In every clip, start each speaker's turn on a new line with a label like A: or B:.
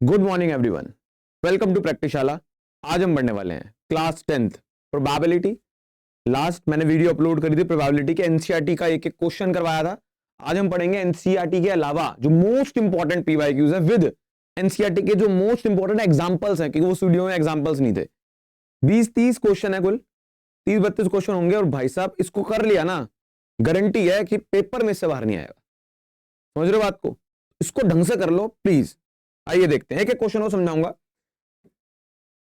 A: Good morning everyone, welcome to प्रैक्टिसशाला। आज हम पढ़ने वाले हैं क्लास 10th प्रोबेबिलिटी। लास्ट मैंने वीडियो अपलोड करी थी प्रोबेबिलिटी के, एनसीईआरटी का एक एक क्वेश्चन करवाया था। आज हम पढ़ेंगे एनसीईआरटी के अलावा जो मोस्ट इंपॉर्टेंट पीवाईक्यूज है विद एनसीईआरटी के जो मोस्ट इंपॉर्टेंट एग्जांपल्स हैं, क्योंकि वो वीडियो में एग्जांपल्स नहीं थे। 20-30 क्वेश्चन है, कुल 30-32 क्वेश्चन होंगे। और भाई साहब इसको कर लिया ना, गारंटी है कि पेपर में से बाहर नहीं आएगा। समझ रहे हो बात को? इसको ढंग से कर लो प्लीज। आइए देखते हैं, एक एक क्वेश्चन को समझाऊंगा।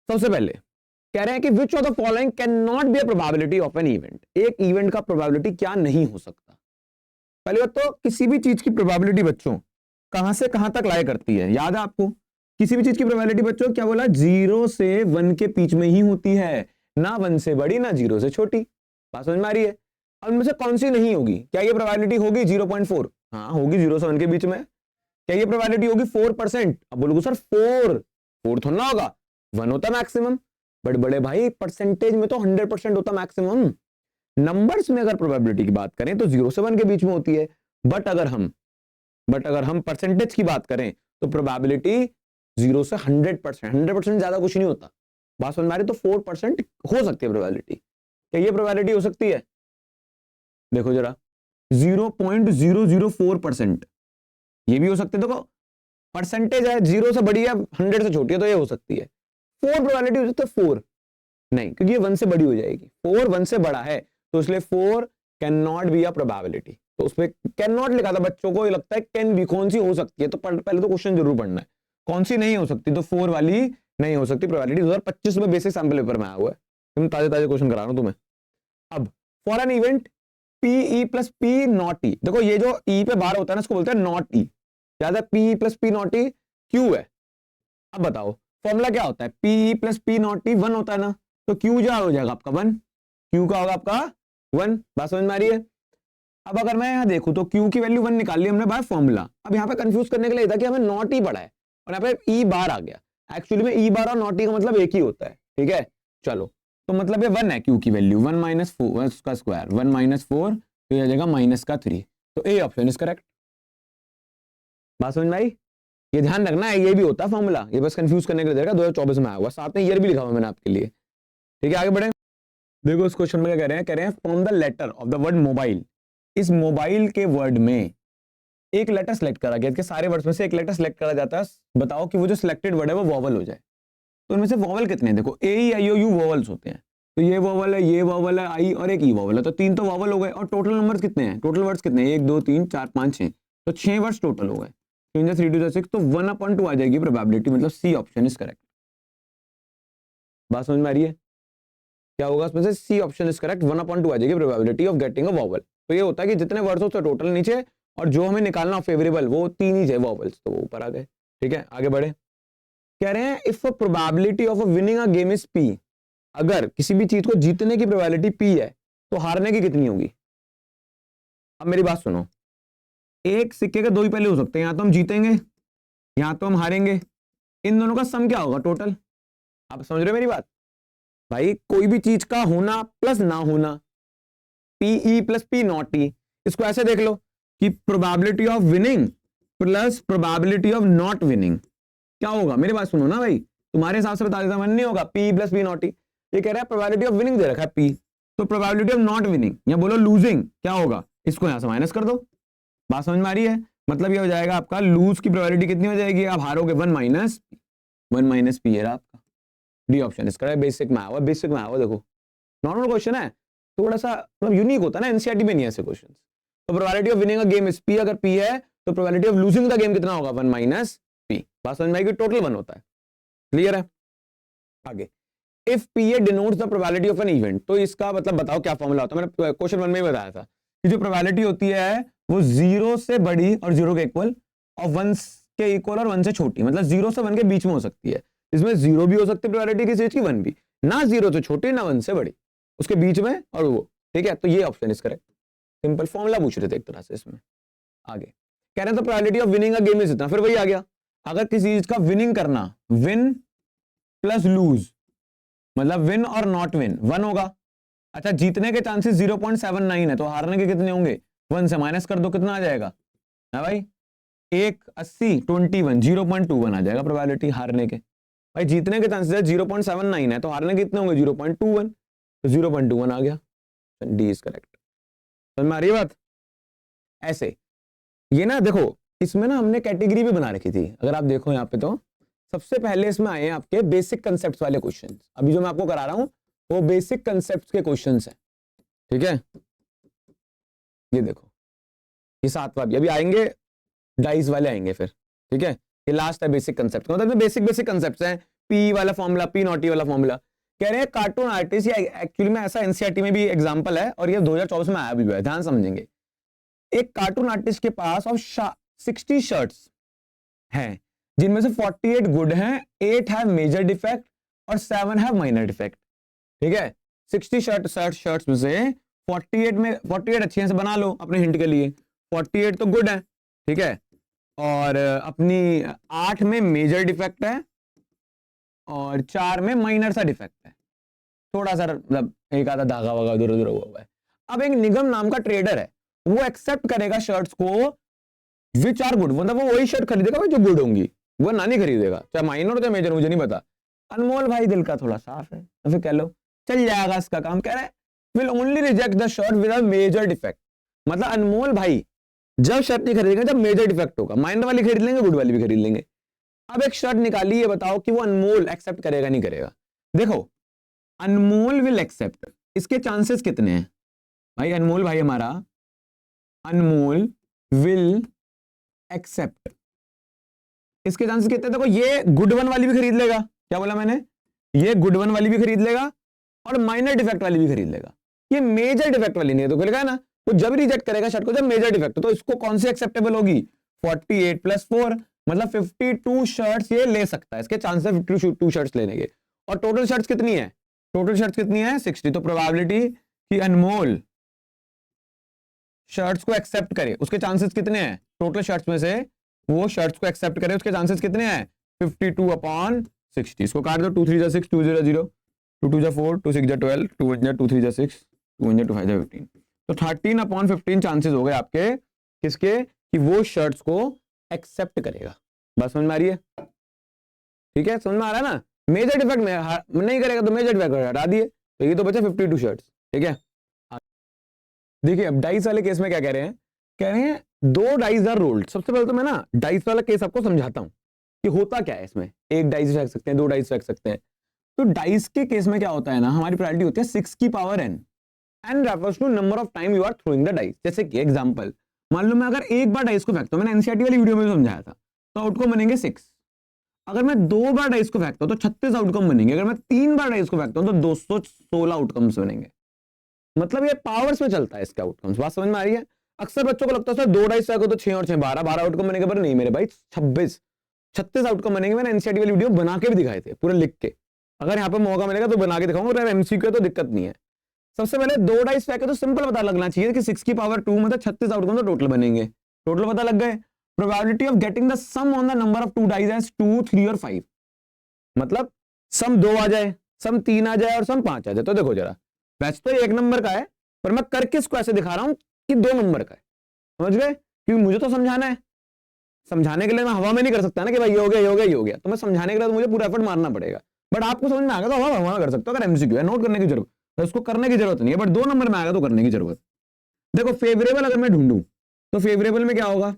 A: सबसे पहले कह रहे हैं कि which of the following can not be a probability of an event. एक इवेंट का प्रोबेबिलिटी क्या नहीं हो सकता। पहली बात तो किसी भी चीज की प्रोबेबिलिटी बच्चों कहां से कहां तक लाया करती है, याद है आपको? किसी भी चीज की प्रोबेबिलिटी बच्चों क्या बोला, 0 से 1 के बीच में ही होती है, ना 1 से बड़ी ना 0 से छोटी। बात समझ में आ रही है? अब इनमें से कौन सी नहीं होगी? क्या ये प्रोबेबिलिटी होगी 0.4? हाँ होगी, 0 से 1 के बीच में। क्या ये प्रोबेबिलिटी होगी 4%? अब बोलोगे सर 4 थोड़ा ना होगा, 1 होता मैक्सिमम। बट बड़े भाई परसेंटेज में तो 100% होता मैक्सिमम। नंबर्स में अगर प्रोबेबिलिटी की बात करें तो 0 से 1 के बीच में होती है। बट अगर हम परसेंटेज की बात करें तो प्रोबेबिलिटी 0 से 100%, 100% ज्यादा कुछ नहीं होता। बात समझ में आ रही? तो 4% हो सकती है प्रोबेबिलिटी। क्या ये प्रोबेबिलिटी हो सकती है? देखो जरा, 0.004%, ये भी हो सकते हैं। देखो परसेंटेज है, 0 से बड़ी है 100 से छोटी है, तो ये हो सकती है। 4 प्रोबेबिलिटी हो सकती है, 4 नहीं, क्योंकि ये 1 से बड़ी हो जाएगी। 4 1 से बड़ा है, तो इसलिए 4 can not be a probability. तो उसमें कैन नॉट लिखा था, बच्चों को ये लगता है कैन बी, कौन सी हो सकती है? तो पहले तो क्वेश्चन जरूर पढ़ना है, कौन सी नहीं हो सकती। तो 4 वाली नहीं हो सकती प्रोबेबिलिटी। 2025 में बेसिक सैंपल पेपर में आया हुआ है, तुम ताजे ताजे क्वेश्चन करा रहा हूं तुम्हें। अब for an event P plus P not E, देखो ये जो ई पे बाहर होता है ना, इसको बोलते हैं नॉट ई। याद है, P plus P not E Q है। अब बताओ फॉर्मूला क्या होता है? पी प्लस पी नॉट ई 1 होता है ना, तो क्यू जो हो जाएगा आपका 1। क्यू का होगा आपका 1। बात समझ में आ रही है? अब अगर मैं यहां देखूं तो क्यू की वैल्यू 1 निकाल ली हमने बाय फॉर्मूला। अब यहाँ पे कंफ्यूज करने के लिए था कि हमें नॉट ई पड़ा है और यहाँ पे ई बार आ गया। एक्चुअली में ई बार और नॉट ई का मतलब एक ही होता है, ठीक है? चलो, तो मतलब ये 1 है क्यू की वैल्यू, 1 माइनस 4 का स्क्वायर, 1 माइनस 4 तो ये आ जाएगा माइनस का 3। तो ए ऑप्शन इज करेक्ट। बात समझ में आई? ये ध्यान रखना है, ये भी होता है फॉर्मूला, ये बस कंफ्यूज करने के लिए 2024 में आया हुआ, साथ में ईयर भी लिखा हुआ मैंने आपके लिए। ठीक है, आगे बढ़े। देखो इस क्वेश्चन में क्या कह रहे हैं from the letter of the word mobile. इस मोबाइल के वर्ड में एक लेटर सेलेक्ट करा गया, सारे वर्ड्स में से एक लेटर सेलेक्ट करा जाता है। बताओ कि वो जो सिलेक्टेड वर्ड है वो वॉवल हो जाए। तो इनमें से वॉवल कितने हैं? देखो ए ई आई ओ यू वॉवल्स होते हैं, तो ये वॉवल है, ये वॉवल है, आई और एक ई वॉवल है, तो 3 तो वॉवल हो गए। और टोटल नंबर्स कितने हैं? टोटल वर्ड्स कितने हैं? 1 2 3 4 5 6, तो 6 वर्ड्स टोटल हो गए। 3 2 6, तो 1/2 आ जाएगी प्रोबेबिलिटी, मतलब सी ऑप्शन इज करेक्ट। बात समझ में आ रही है? क्या होगा इसमें से? सी ऑप्शन इज करेक्ट, 1/2 आ जाएगी probability of getting a vowel. तो ये होता है कि जितने वर्ड्स होते हैं टोटल नीचे, और जो हमें निकालना फेवरेबल वो 3 ही है वॉवल्स, तो वो ऊपर आ गए। ठीक है, आगे बढ़े। कह रहे हैं if a probability of winning a game is P, अगर किसी भी चीज को जीतने की प्रोबेबिलिटी पी है तो हारने की कितनी होगी? अब मेरी बात सुनो, एक सिक्के के 2 ही पहले हो सकते हैं, या तो हम जीतेंगे या तो हम हारेंगे। इन दोनों का सम क्या होगा टोटल? आप समझ रहे हो मेरी बात? भाई कोई भी चीज का होना प्लस ना होना, पीई प्लस पी नॉट ई, इसको ऐसे देख लो कि probability of winning plus probability of not winning क्या होगा? मेरी बात सुनो ना भाई, तुम्हारे हिसाब से बता देता, मन नहीं होगा। पी प्लस पी नॉट ई, ये कह रहा है प्रोबेबिलिटी ऑफ विनिंग दे रखा है पी, तो प्रोबेबिलिटी ऑफ नॉट विनिंग या बोलो लूजिंग क्या होगा? इसको यहां से माइनस कर दो। बात समझ में आ रही है? मतलब ये हो जाएगा आपका लूज की प्रोबेबिलिटी कितनी हो जाएगी? आप हारोगे 1 माइनस पी है आपका। डी ऑप्शन इसका है, बेसिक में आया, बेसिक में आया। देखो नॉर्मल क्वेश्चन है, थोड़ा सा मतलब यूनिक होता है ना, एनसीईआरटी में नहीं ऐसे क्वेश्चन। तो probability of winning a game is P, अगर पी है तो probability of losing the game कितना होगा? 1 माइनस पी। बात समझ में आएगी? टोटल 1 होता है। क्लियर है? आगे, if P A denotes the probability of an event, तो इसका मतलब बताओ क्या फॉर्मूला होता है? मैंने क्वेश्चन 1 में ही बताया था कि जो प्रोबेबिलिटी होती है वो 0 से बड़ी और 0 के इक्वल, और 1 के इक्वल और 1 से छोटी, मतलब 0 से 1 के बीच में हो सकती है। इसमें 0 भी हो सकती है प्रोबेबिलिटी किसी चीज की, 1 भी, ना 0 से छोटी ना 1 से बड़ी, उसके बीच में और वो। ठीक है, तो ये option is correct. Simple formula पूछ रहे थे एक तरह से इसमें। आगे कह रहे हैं तो probability of winning a game is इतना, फिर वही आ गया। अगर किसी चीज का विनिंग करना, विन प्लस लूज, मतलब विन और नॉट विन 1 होगा। अच्छा, जीतने के चांसेस 0.79 है, तो हारने के कितने होंगे? 1 से माइनस कर दो, कितना आ जाएगा? है भाई? एक 80 21 0.21 आ जाएगा प्रोबेबिलिटी हारने के। भाई जीतने के चांसेस 0.79 है तो हारने के कितने होंगे 0.21, तो 0.21 आ गया, डी इज करेक्ट। समझ में आ रही है बात? ऐसे ये ना देखो इसमें ना हमने कैटेगरी भी बना रखी थी, अगर आप देखो यहाँ पे तो सबसे पहले इसमें आए हैं आपके बेसिक कंसेप्ट वाले क्वेश्चन। अभी जो मैं आपको करा रहा हूं वो बेसिक कंसेप्ट के क्वेश्चन है, ठीक है। ये देखो ये 7वां भी अभी आएंगे, डाइस वाले आएंगे फिर, ठीक है। ये लास्ट है बेसिक कंसेप्ट, मतलब बेसिक कंसेप्ट्स हैं। पी वाला फॉर्मूला, पी नॉटी वाला फॉर्मूला। कह रहे हैं कार्टून आर्टिस्ट, या एक्चुअली में ऐसा एनसीईआरटी में भी एग्जांपल है और ये 2024 में आया भी है, ध्यान समझेंगे। एक कार्टून आर्टिस्ट के पास ऑफ 60 शर्ट्स हैं जिनमें से 48 गुड हैं, 8 हैव मेजर डिफेक्ट और 7 हैव माइनर डिफेक्ट, ठीक है। 60 शर्ट्स में से 48 अच्छी हैं से बना लो अपने हिंट के लिए, 48 तो गुड है, ठीक है, और अपनी 8 में मेजर डिफेक्ट है और 4 में माइनर सा डिफेक्ट है, थोड़ा सा मतलब एक आधा धागा वागा उधर उधर हुआ है। अब एक निगम नाम का ट्रेडर है, वो एक्सेप्ट करेगा शर्ट्स को विच आर गुड, मतलब वो वही शर्ट खरीदेगा जो गुड होंगी, वो ना नहीं खरीदेगा चाहे माइनर हो चाहे मेजर, मुझे नहीं पता। अनमोल भाई दिल का थोड़ा साफ है तो फिर कह लो चल जाएगा इसका काम। कह रहे हैं will only reject the shirt with a major defect, मतलब अनमोल भाई जब शर्ट नहीं खरीदेंगे जब मेजर डिफेक्ट होगा, माइनर वाली खरीद लेंगे, गुड वाली भी खरीद लेंगे। अब एक शर्ट निकाली, ये बताओ कि वो अनमोल एक्सेप्ट करेगा नहीं करेगा। देखो अनमोल विल एक्सेप्ट, इसके चांसेस कितने हैं भाई? अनमोल भाई हमारा अनमोल विल एक्सेप्ट, इसके चांसेस कितने? देखो ये गुड वन वाली भी खरीद लेगा, क्या बोला मैंने, ये गुड वन वाली भी खरीद लेगा और माइनर डिफेक्ट वाली भी खरीद लेगा, ये मेजर डिफेक्ट वाली नहीं है तो बोलेगा ना, वो जब रिजेक्ट करेगा शर्ट को जब मेजर डिफेक्ट, तो इसको कौन सी एक्सेप्टेबल होगी? 48 + 4 मतलब 52 शर्ट्स ये ले सकता है, इसके चांसेस 52 शर्ट्स लेने के। और टोटल शर्ट्स कितनी है? टोटल शर्ट्स कितनी है? 60। तो प्रोबेबिलिटी कि अनमोल शर्ट्स को एक्सेप्ट करे उसके चांसेस कितने हैं? टोटल शर्ट्स में से वो शर्ट्स को एक्सेप्ट करे उसके चांसेस कितने हैं? 52/60। इसको काट दो, 2 3 जा 6, 2 0 0, 2 2 जा 4, 2 6 जा 12, 2 1 जा 2 3 जा 6, 2 1 जा 2 5 जा 15। तो 13/15 चांसेस हो गए आपके किसके कि वो शर्ट्स को एक्सेप्ट करेगा। बस समझ में आ रही है? ठीक है, समझ में आ रहा है ना? मेजर डिफेक्ट में नहीं करेगा तो मेजर डिफेक्ट हटा दिए, तो ये तो बचा 52 शर्ट्स, ठीक है। देखिए अब डाइस वाले केस में क्या कह रहे हैं? कह रहे हैं 2 डाइस आर रोल्ड। सबसे पहले तो मैं ना डाइस वाला केस आपको समझाता हूं कि होता क्या है इसमें। एक डाइस फेंक सकते हैं, 2 डाइस फेंक सकते हैं। तो डाइस के केस में क्या होता है ना, हमारी प्रायोरिटी होती है 6 की power n and refers to number of time you are throwing the dice. जैसे कि एग्जांपल, मान लो मैं अगर एक बार डाइस को फेंकता हूं, मैंने एनसीईआरटी वाली वीडियो में समझाया था, तो आउटकम बनेंगे 6। अगर मैं 2 बार डाइस को फेंकता हूं तो 36 आउटकम बनेंगे। अगर मैं 3 बार डाइस को फेंकता हूं तो 216 आउटकम्स बनेंगे। मतलब ये पावर्स में चलता है इसके आउटकम्स। बात समझ में आ रही है? अक्सर बच्चों को लगता है 2 डाइस फेंको तो 6 और 6 12 आउटकम बनेंगे, पर नहीं मेरे भाई 36 आउटकम बनेंगे। मैंने एनसीईआरटी वाली वीडियो बना के भी दिखाए थे पूरे लिख के, अगर यहाँ पे मौका मिलेगा तो बना के दिखाऊंगा। एमसीक्यू तो दिक्कत नहीं है। सबसे पहले 2 डाइस फेंके तो सिंपल पता लगना चाहिए कि 6 की पावर 2 मतलब 36 आउटकम तो टोटल बनेंगे। टोटल पता लग गए। Probability of getting the sum on the number of 2 dice as 2 3 और 5, मतलब सम 2 आ जाए, सम 3 आ जाए और सम 5 आ जाए। तो देखो जरा, वैसे तो 1 नंबर का है पर मैं करके इसको ऐसे दिखा रहा हूं कि 2 नंबर का है। समझ गए? क्योंकि मुझे तो समझाना है, समझाने के लिए मैं हवा में नहीं कर सकता ना कि भाई ये हो गया ये हो गया ये हो गया। तो मैं समझाने के लिए तो मुझे पूरा एफर्ट मारना पड़ेगा। बट आपको समझ में आ गया तो हवा हवा कर सकते हो। अगर एमसीक्यू है नोट करने की जरूरत, तो उसको करने की जरूरत नहीं है, बट 2 नंबर में आएगा तो करने की जरूरत। देखो फेवरेबल अगर मैं ढूंढूं तो फेवरेबल में क्या होगा?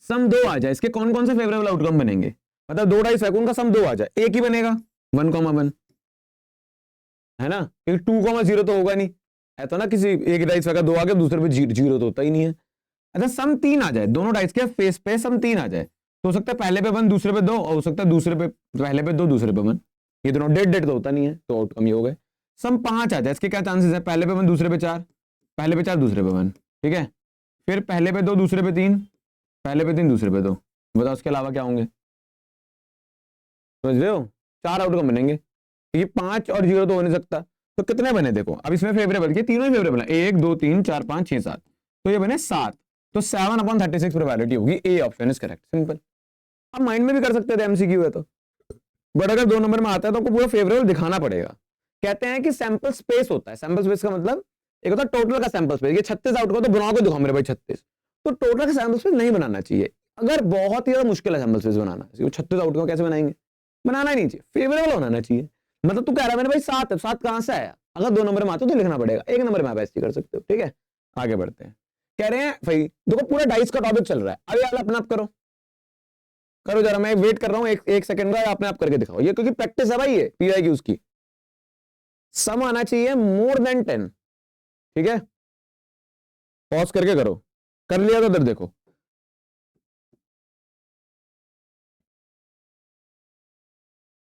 A: सम 2 आ जाए, इसके कौन कौन से फेवरेबल आउटकम बनेंगे? मतलब 2 डाइस फेंकूं उनका सम 2 आ जाए, एक ही बनेगा 1,1 है ना, क्योंकि 2,0 तो होगा नहीं है, तो ना किसी एक डाइस फेंका 2 आ गया, दूसरे पे 0 तो होता ही नहीं है। अच्छा सम 3 आ जाए, दोनों डाइस के फेस पे सम 3 आ जाए, तो हो सकता है पहले पे 1 दूसरे पे 2, और हो सकता है दूसरे पे पहले पे 2 दूसरे पे 1। ये दोनों डेड तो होता नहीं है, तो आउटकम ये हो गए। सम 5 आ जाए, इसके क्या चांसेस है? पहले पे 1 दूसरे पे 4, पहले पे 4 दूसरे पे 1, ठीक है। फिर पहले पे 2 दूसरे पे 3, पहले पे 3 दूसरे पे 2। बताओ उसके अलावा क्या होंगे? समझ रहे हो? 4 आउटकम बनेंगे, क्योंकि 5 और 0 तो हो नहीं सकता। तो कितने बने देखो, अब इसमें फेवरेबल के तीनों ही फेवरेबल है, 1 2 3 4 5 6 7, तो ये बने 7। तो 7/36 प्रोबेबिलिटी होगी। A option is correct, simple. अब माइंड में भी कर सकते थे, एमसीक्यू है तो, बट अगर 2 नंबर में आता है तो आपको पूरा फेवरेबल दिखाना पड़ेगा। कहते हैं कि सैंपल स्पेस होता है। सैंपल स्पेस का मतलब एक होता है टोटल का सैंपल स्पेस। ये 36 आउटकम तो बना के दिखाओ मेरे भाई 36, तो टोटल का सैंपल स्पेस नहीं बनाना चाहिए। अगर बहुत ही ज्यादा मुश्किल है सैंपल स्पेस बनाना, 36 आउटकम कैसे बनाएंगे, बनाना ही नहीं चाहिए, फेवरेबल होना चाहिए। मतलब तू कह रहा है मैंने भाई 7 है, 7 कहां से आया, अगर 2 नंबर में आता तो लिखना पड़ेगा, 1 नंबर में आप ऐसे कर सकते हो। ठीक है, आगे बढ़ते हैं। कह रहे हैं भाई देखो पूरा डाइस का टॉपिक चल रहा है, अभी आप अपने आप करो, करो जरा, मैं वेट कर रहा हूं एक सेकंड का, अपने आप करके दिखाओ, ये क्योंकि प्रैक्टिस है भाई, ये PYQs की। सम आना चाहिए मोर देन 10। ठीक है, पॉज करके करो, कर लिया तो इधर देखो,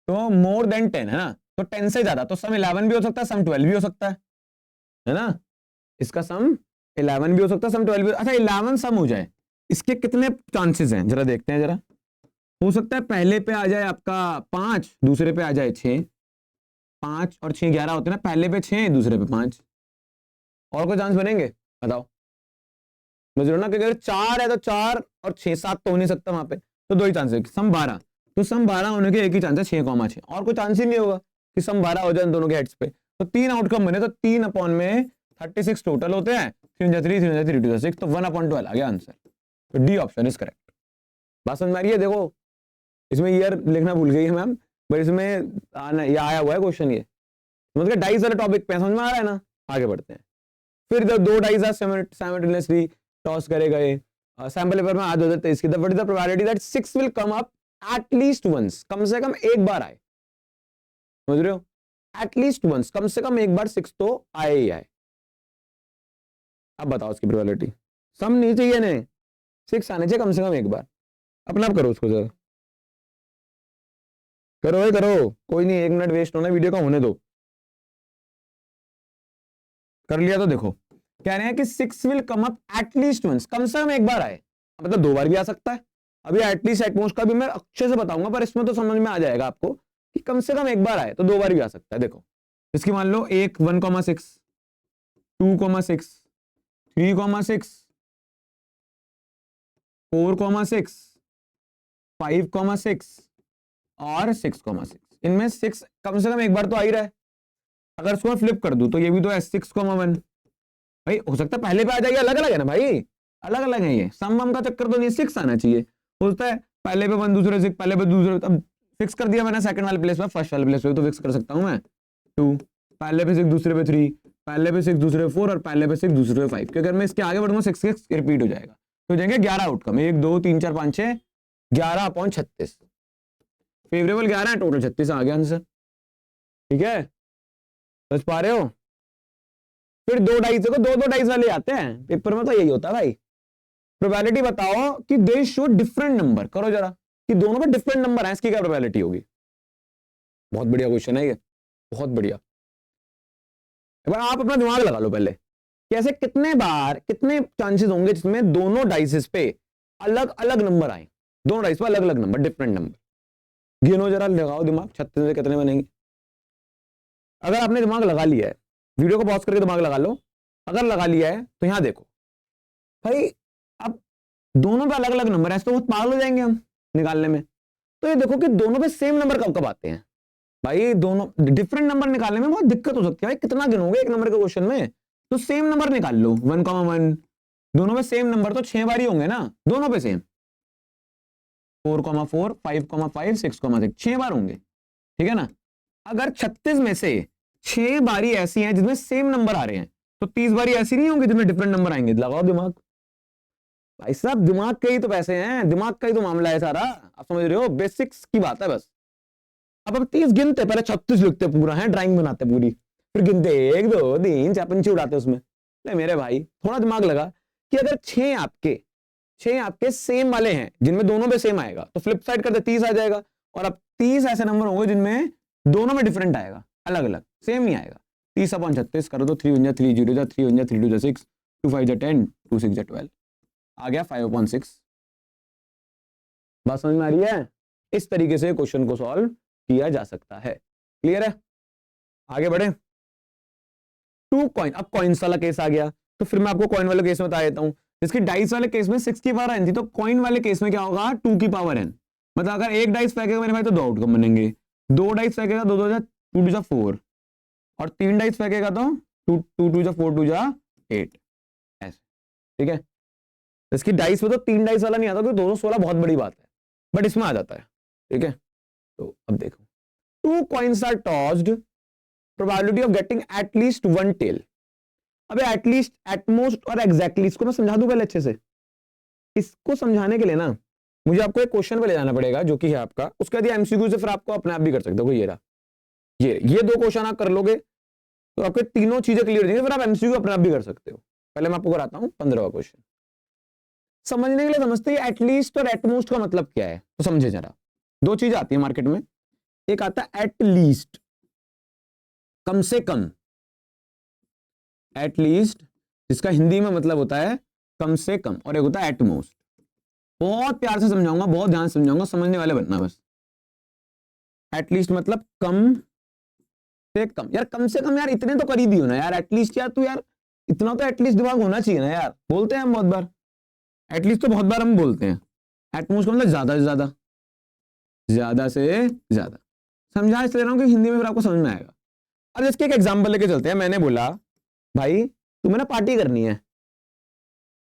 A: तो मोर देन 10 है ना, तो 10 से ज्यादा, तो सम 11 भी हो सकता है, सम 12 भी हो सकता है ना, इसका सम 11 भी हो सकता है, सम 12 भी। अच्छा 11 सम हो जाए, इसके कितने चांसेस हैं जरा देखते हैं जरा। हो सकता है पहले पे आ जाए आपका 5, दूसरे पे आ जाए 6, 5 और 6 11 होते हैं ना, पहले पे 6 दूसरे पे 5, और कोई चांस बनेंगे बताओ। मुझे ना कि अगर 4 है तो 4 और 6, 7 तो हो नहीं सकता वहां पे, तो 2 ही चांस है, सम 12, तो सम 12 होने के एक ही चांस है 6,6, और कोई चांस ही नहीं होगा कि सम 12 हो जाए दोनों के हेड्स पे। तो 3 आउटकम बने, तो 3 अपॉन में 36 टोटल होते हैं, 3 3 3 2 6, तो 1/12 आ गया आंसर। तो डी ऑप्शन इज करेक्ट। बात समझ में आ रही है? देखो इसमें ईयर लिखना भूल गई है मैम, पर इसमें ये आया हुआ है क्वेश्चन, ये मतलब डाइस वाले टॉपिक पे समझ में आ रहा है ना। आगे बढ़ते हैं। फिर जब 2 डाइस साइमल्टेनियसली टॉस करे गए, सैंपल पेपर में आज 2023 की, what is the probability that 6 will come up at least once, कम से कम एक बार आए, समझ रहे हो, एटलीस्ट वंस, कम से कम एक बार 6 तो आए ही आए। अब बताओ उसकी प्रोबेबिलिटी, सम नहीं चाहिए ने, 6 आने चाहिए कम से कम एक बार। अपना आप करो उसको जरा, करो भाई करो, कोई नहीं, 1 मिनट वेस्ट होना वीडियो का, होने दो। कर लिया तो देखो, कह रहे हैं कि 6 will come up at least once, कम से कम एक बार आए, मतलब 2 बार भी आ सकता है। अभी एटलीस्ट एटमोस्ट का भी मैं अच्छे से बताऊंगा, पर इसमें तो समझ में आ जाएगा आपको कि कम से कम एक बार आए तो 2 बार भी आ सकता है। देखो इसकी मान लो 1 1,6, 2,6, 3,6, 4,6, 5,6 और 6,6, इनमें 6 कम से कम एक बार तो आ ही रहा है। अगर इसको फ्लिप कर दूं तो ये भी तो है 6,1, भाई हो सकता है पहले पे आ जाएगा, अलग अलग है ना भाई, अलग अलग है, ये सम वम का चक्कर तो नहीं, 6 आना चाहिए। होता है पहले पे 1 दूसरे 6, पहले पे दूसरे, अब फिक्स कर दिया मैंने सेकंड वाले प्लेस पे, फर्स्ट वाले प्लेस पे तो फिक्स कर सकता हूं मैं 2, पहले पे 6 दूसरे पे 3, पहले पे 6 दूसरे पे 4 और पहले पे 6 दूसरे पे 5, क्योंकि अगर मैं इसके आगे बढ़ूंगा 6 रिपीट हो जाएगा, तो जाएंगे 11 आउटकम, 1 2 3 4 5 6, 11 अपॉन 36, फेवरेबल 11 है, टोटल 36 आ गया आंसर। ठीक है, समझ पा रहे हो। फिर 2 डाइस देखो, 2 डाइस वाले आते हैं पेपर में, तो यही होता है भाई। प्रोबेबिलिटी बताओ कि दे शो डिफरेंट नंबर, करो जरा कि दोनों में डिफरेंट नंबर है, इसकी क्या प्रोबेबिलिटी होगी। बहुत बढ़िया क्वेश्चन है ये, बहुत बढ़िया। एक बार आप अपना दिमाग लगा लो पहले, कैसे कितने बार कितने चांसेस होंगे जिसमें दोनों डाइसेस पे अलग अलग नंबर आए, दोनों डाइस पे अलग अलग नंबर, डिफरेंट नंबर। गिनो जरा, लगाओ दिमाग, 36 से कितने बनेंगे। अगर आपने दिमाग लगा लिया है, वीडियो को पॉज करके दिमाग लगा लो, अगर लगा लिया है तो यहां देखो भाई, अब दोनों पे अलग अलग नंबर है, तो बहुत पागल हो जाएंगे हम निकालने में। तो ये देखो कि दोनों पे सेम नंबर कब कब आते हैं भाई, दोनों डिफरेंट नंबर निकालने में बहुत दिक्कत हो सकती है भाई, कितना गिनोगे एक नंबर के क्वेश्चन में। तो सेम नंबर निकाल लो, 1,1, दोनों में सेम नंबर तो 6 बार ही होंगे ना, दोनों पे सेम, 4,4, 5,5, 6,6, 6 बार होंगे। ठीक है ना, अगर 36 में से 6 बारी ऐसी हैं जिसमें सेम नंबर आ रहे हैं, तो 30 बारी ऐसी नहीं होंगी जिसमें डिफरेंट नंबर आएंगे। लगाओ दिमाग भाई साहब, दिमाग के ही तो पैसे हैं, दिमाग का ही तो मामला है सारा, आप समझ रहे हो, बेसिक्स की बात है बस। अब 30 गिनते, पहले 36 लिखते पूरा है, ड्राइंग बनाते पूरी, फिर गिनते 1 2 3 4 5 उड़ाते उसमें। ले मेरे भाई थोड़ा दिमाग लगा कि अगर 6 आपके सेम वाले हैं जिनमें दोनों पे सेम आएगा, तो फ्लिप साइड करते 30 आ जाएगा, और अब 30 ऐसे नंबर होंगे जिनमें दोनों में डिफरेंट आएगा, अलग अलग, सेम नहीं आएगा। 30/36 करो तो 3 1 3 0 3 1 3 2 6, 2 5 10, 2 6 12, आ गया 5/6। बात समझ में आ रही है? इस तरीके से क्वेश्चन को सॉल्व किया जा सकता है। क्लियर है? आगे बढ़े। 2 कॉइन, अब कॉइन्स वाला केस आ गया, तो फिर मैं आपको कॉइन वाले केस में बता देता हूं। जिसकी डाइस वाले केस में 6 की पावर n थी, तो कॉइन वाले केस में क्या होगा, 2 की पावर n। मतलब अगर एक डाइस फेंकेगा मेरे भाई तो 2 आउटकम बनेंगे, 2 डाइस फेंकेगा 2 2 जा 2 2 जा 4, और 3 डाइस फेंकेगा तो 2 2 2 जा 4 2 जा 8, ऐसे। ठीक है, इसकी डाइस में तो 3 डाइस वाला नहीं आता, क्योंकि 216 बहुत बड़ी बात है, बट इसमें आ जाता है, ठीक है। तो अब देखो, 2 coins are tossed, probability of getting at least 1 tail. अबे एटलीस्ट, एटमोस्ट और एग्जैक्टली, इसको मैं समझा दूं पहले अच्छे से। इसको समझाने के लिए ना मुझे आपको एक क्वेश्चन पे ले जाना पड़ेगा, जो कि है आपका, उसके बाद एमसीक्यू से फिर आपको अपने आप भी कर सकते हो। ये रहा, ये 2 क्वेश्चन आप कर लोगे तो आपके तीनों चीजें क्लियर हो जाएंगी, फिर आप एमसीक्यू अपने आप भी कर सकते हो। पहले मैं आपको कराता हूं 15वां क्वेश्चन। समझने के लिए समझते हैं एटलीस्ट और एटमोस्ट का मतलब क्या है, तो समझे जरा। 2 चीज आती है मार्केट में, एक आता है एटलीस्ट, कम से कम, एटलीस्ट जिसका हिंदी में मतलब होता है कम से कम, और एक होता है एटमोस्ट। बहुत प्यार से समझाऊंगा, बहुत ध्यान से समझाऊंगा, समझने वाले बनना बस। एटलीस्ट मतलब कम से कम। यार कम से कम यार इतने तो कर ही दियो ना यार, एटलीस्ट यार तू यार इतना तो एटलीस्ट दिमाग होना चाहिए ना यार। बोलते हैं हम बहुत बार एटलीस्ट, तो बहुत बार हम बोलते हैं। एटमोस्ट का मतलब ज्यादा से ज्यादा, ज्यादा से ज्यादा। समझा इसलिए रहा हूं कि हिंदी में फिर आपको समझ में आएगा। अब इसके एक एग्जाम्पल लेके चलते हैं। मैंने बोला भाई तुम्हें ना पार्टी करनी है,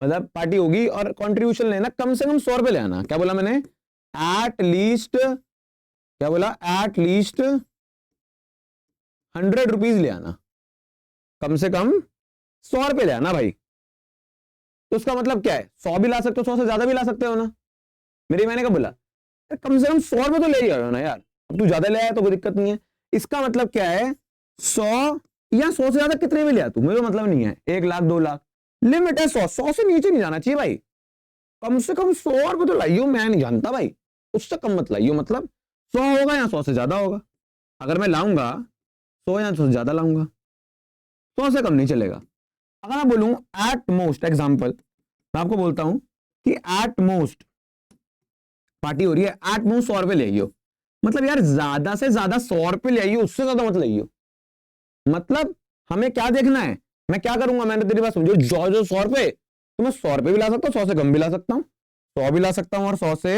A: मतलब पार्टी होगी और कंट्रीब्यूशन लेना, कम से कम 100 रुपए ले आना। क्या बोला मैंने? एट लीस्ट, क्या बोला? एट लीस्ट 100 रुपीज ले आना, कम से कम 100 रुपए ले आना भाई। तो उसका मतलब क्या है? 100 भी ला सकते हो, 100 से ज्यादा भी ला सकते हो ना। मेरी मैंने क्या बोला? कम से कम 100 रुपए तो ले ही आओ ना यार। अब तू ज्यादा ले आया तो कोई दिक्कत नहीं है। इसका मतलब क्या है? 100 या 100 से ज्यादा कितने भी ले आ तू, मुझे मतलब नहीं है। 1 लाख 2 लाख लिमिट है 100, 100 से नीचे नहीं जाना चाहिए भाई। कम से कम 100 रुपए तो लाइयो। मैं नहीं जानता भाई, उससे कम मत लाइयो। मतलब 100 होगा या 100 से ज्यादा होगा। अगर मैं लाऊंगा 100 या 100 से ज्यादा लाऊंगा, 100 से कम नहीं चलेगा। अगर मैं बोलूं एट मोस्ट, एग्जाम्पल मैं आपको बोलता हूं कि एट मोस्ट पार्टी हो रही है, एट मोस्ट 100 रुपए ले आइयो। मतलब यार ज्यादा से ज्यादा 100 रुपए ले आइयो, उससे ज्यादा मत लाइयो। मतलब हमें क्या देखना है? मैं क्या करूंगा, मैंने तेरी बात समझो, जो 100 रुपए तो मैं 100 रुपए भी ला सकता हूँ, 100 से कम भी ला सकता हूँ, 100 भी ला सकता हूँ और 100 से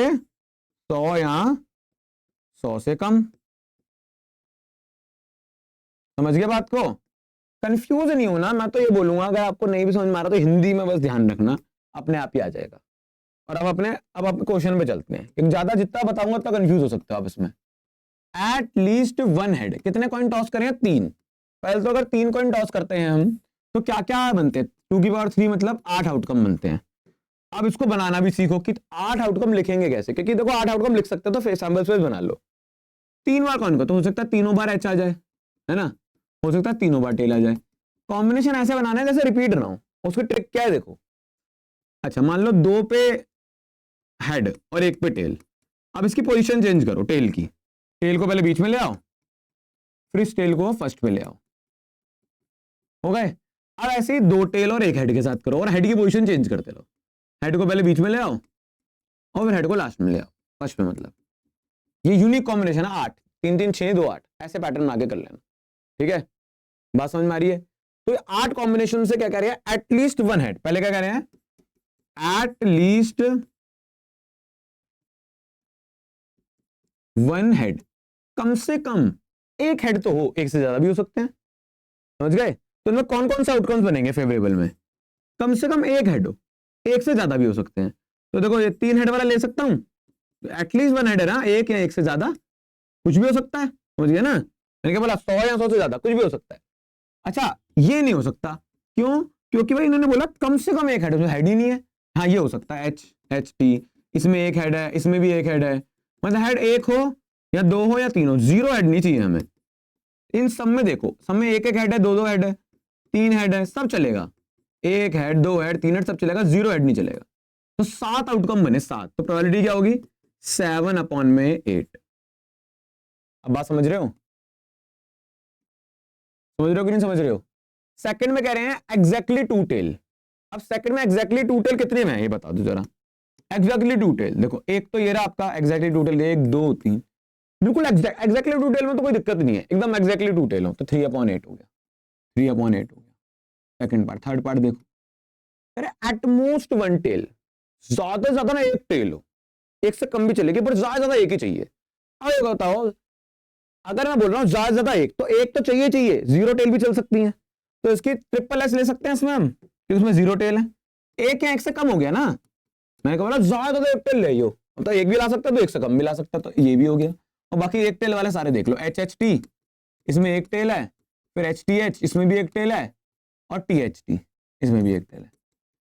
A: 100 या 100 से कम। समझ गए बात को? कंफ्यूज नहीं होना। मैं तो ये बोलूंगा अगर आपको नहीं भी समझ में आ रहा तो हिंदी में बस ध्यान रखना, अपने आप ही आ जाएगा। और अब अपने क्वेश्चन पे चलते हैं। एक ज्यादा जितना बताऊंगा उतना कंफ्यूज हो सकते हो आप इसमें। एट लीस्ट 1 हेड, कितने कॉइन टॉस करें? 3। पहले तो अगर 3 कॉइन टॉस करते हैं हम तो क्या क्या बनते हैं? 2 की पावर 3 मतलब 8 आउटकम बनते हैं। अब इसको बनाना भी सीखो कि 8 आउटकम लिखेंगे कैसे, क्योंकि देखो 8 आउटकम लिख सकते हो तो सैंपल स्पेस बना लो। 3 बार कॉइन को तो हो सकता है तीनों बार एच आ जाए, है ना। हो सकता है तीनों बार टेल आ जाए। कॉम्बिनेशन ऐसे बनाना है जैसे रिपीट ना हो। उसकी ट्रिक क्या है देखो। अच्छा मान लो 2 पे हेड और 1 पे टेल। अब इसकी पोजीशन चेंज करो टेल की। टेल को पहले बीच में ले आओ, फिर इस टेल को फर्स्ट में ले आओ। हो गए? अब ऐसे ही 2 टेल और 1 हेड के साथ करो और हेड की पोजीशन चेंज करते रहो। हेड को पहले बीच में ले आओ और फिर हेड को लास्ट में ले आओ, फर्स्ट में। मतलब ये यूनिक कॉम्बिनेशन है। 8 3 3 6 2 8 ऐसे पैटर्न आगे कर लेना, ठीक है। बात समझ में आ रही है? तो 8 कॉम्बिनेशन से क्या कह रहे हैं? At least 1 head. पहले क्या कह रहे हैं? एट लीस्ट 1 हेड, कम से कम 1 हेड तो हो, 1 से ज्यादा भी हो सकते हैं। समझ गए? तो इनमें कौन कौन से आउटकम्स बनेंगे फेवरेबल में? कम से कम 1 हेड हो, 1 से ज्यादा भी हो सकते हैं। तो देखो ये 3 हेड वाला ले सकता हूं, एटलीस्ट 1 हेड है ना, 1 या 1 से ज्यादा कुछ भी हो सकता है। समझ गया ना? मैंने क्या बोला? 100 या 100 से ज्यादा कुछ भी हो सकता है। अच्छा ये नहीं हो सकता, क्यों? क्योंकि भाई इन्होंने बोला कम से कम 1 हेड, हेड ही नहीं है। हाँ ये हो सकता है, एच एच टी, इसमें 1 हेड है, इसमें भी 1 हेड है। मतलब हेड 1 हो या 2 हो या 3 हो, 0 हेड नहीं चाहिए हमें। इन सब में देखो, सब में 1 1 हेड है, 2 2 हेड है, 3 हेड है, सब चलेगा। 1 हेड 2 हेड 3 हेड सब चलेगा, 0 हेड नहीं चलेगा। तो 7 आउटकम बने, 7। तो प्रोबेबिलिटी क्या होगी? 7/8। अब बात समझ रहे हो? समझ रहे हो कि नहीं समझ रहे हो? सेकंड में कह रहे हैं एग्जैक्टली 2 टेल। अब सेकंड में एग्जैक्टली 2 टेल कितने में है ये बता दो जरा। एग्जैक्टली 2 टेल देखो, एक तो ये रहा आपका एग्जैक्टली 2 टेल, 1 2 3 बिल्कुल एग्जैक्टली 2 टेल में तो कोई दिक्कत नहीं है, एकदम एग्जैक्टली 2 टेल हो तो 3/8 हो गया, 3/8 हो गया। Second part. थर्ड पार्ट देखो, अरे एटमोस्ट 1 टेल, ज्यादा से ज्यादा ना 1 टेल हो, 1 से कम भी चलेगी पर ज्यादा ज्यादा 1 ही चाहिए। अब ये बताओ, अगर मैं बोल रहा हूँ ज्यादा ज्यादा 1 तो 1 तो चाहिए चाहिए, 0 टेल भी चल सकती है। तो इसकी ट्रिपल एस ले सकते हैं इसमें हम, क्योंकि उसमें 0 टेल है। 1 या 1 से कम हो गया ना, मैंने कहा ज्यादा तो एक टेल ले लो, तो एक भी ला सकता है तो एक से कम भी ला सकता है, तो ये भी हो गया। और बाकी एक टेल वाले सारे देख लो, HHT इसमें एक टेल है, फिर HTH इसमें भी एक टेल है, और THT इसमें भी एक टेल है,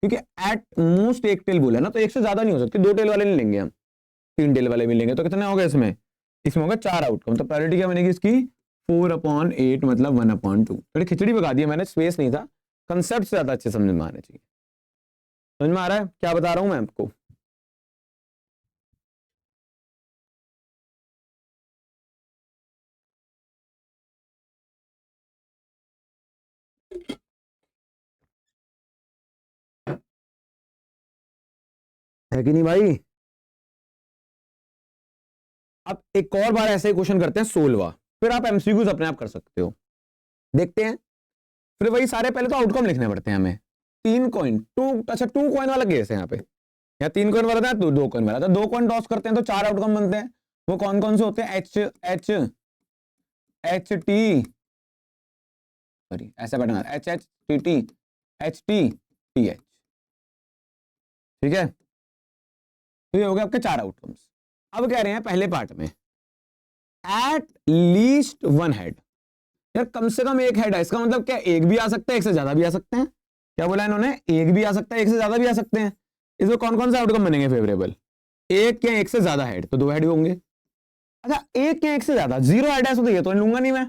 A: क्योंकि एट मोस्ट एक टेल बोला ना, तो एक से ज्यादा नहीं हो सकती, 2 टेल वाले नहीं लेंगे हम, 3 टेल वाले भी लेंगे। तो कितने हो गए इसमें होगा 4 आउटकम। तो प्रायोरिटी क्या बनेगी इसकी 4/8 मतलब 1/2। थोड़ी खिचड़ी पका दी है मैंने, स्पेस नहीं था, कंसेप्ट से ज्यादा अच्छे समझ में आने चाहिए। समझ में आ रहा है क्या बता रहा हूं मैं आपको? है कि नहीं भाई? अब एक और बार ऐसे ही क्वेश्चन करते हैं 16वां, फिर आप एमसीक्यूज अपने आप कर सकते हो। देखते हैं, फिर वही सारे पहले तो आउटकम लिखने पड़ते हैं हमें। 3 कॉइन, 2 अच्छा 2 कॉइन वाला केस है यहाँ पे, या 3 कॉइन वाला था, 2 कॉइन वाला था। 2 कॉइन टॉस करते हैं तो 4 आउटकम बनते हैं। वो कौन कौन से होते हैं? HHT, सॉरी ऐसा बैठना, HHTT, HTTH, ठीक है। तो ये हो गया आपके 4 आउटकम्स। अब कह रहे हैं पहले पार्ट में एट लीस्ट 1 हेड, यार कम से कम एक हेड है, इसका मतलब क्या एक भी आ सकता है, एक से ज्यादा भी आ सकते हैं। क्या बोला इन्होंने? एक भी आ सकता है, एक से ज्यादा भी आ सकते हैं। इसमें कौन कौन से आउटकम बनेंगे फेवरेबल? एक या एक से ज्यादा हेड, तो 2 हेड होंगे। अच्छा एक या एक से ज्यादा, 0 हेड है तो ये तो लूंगा नहीं मैं,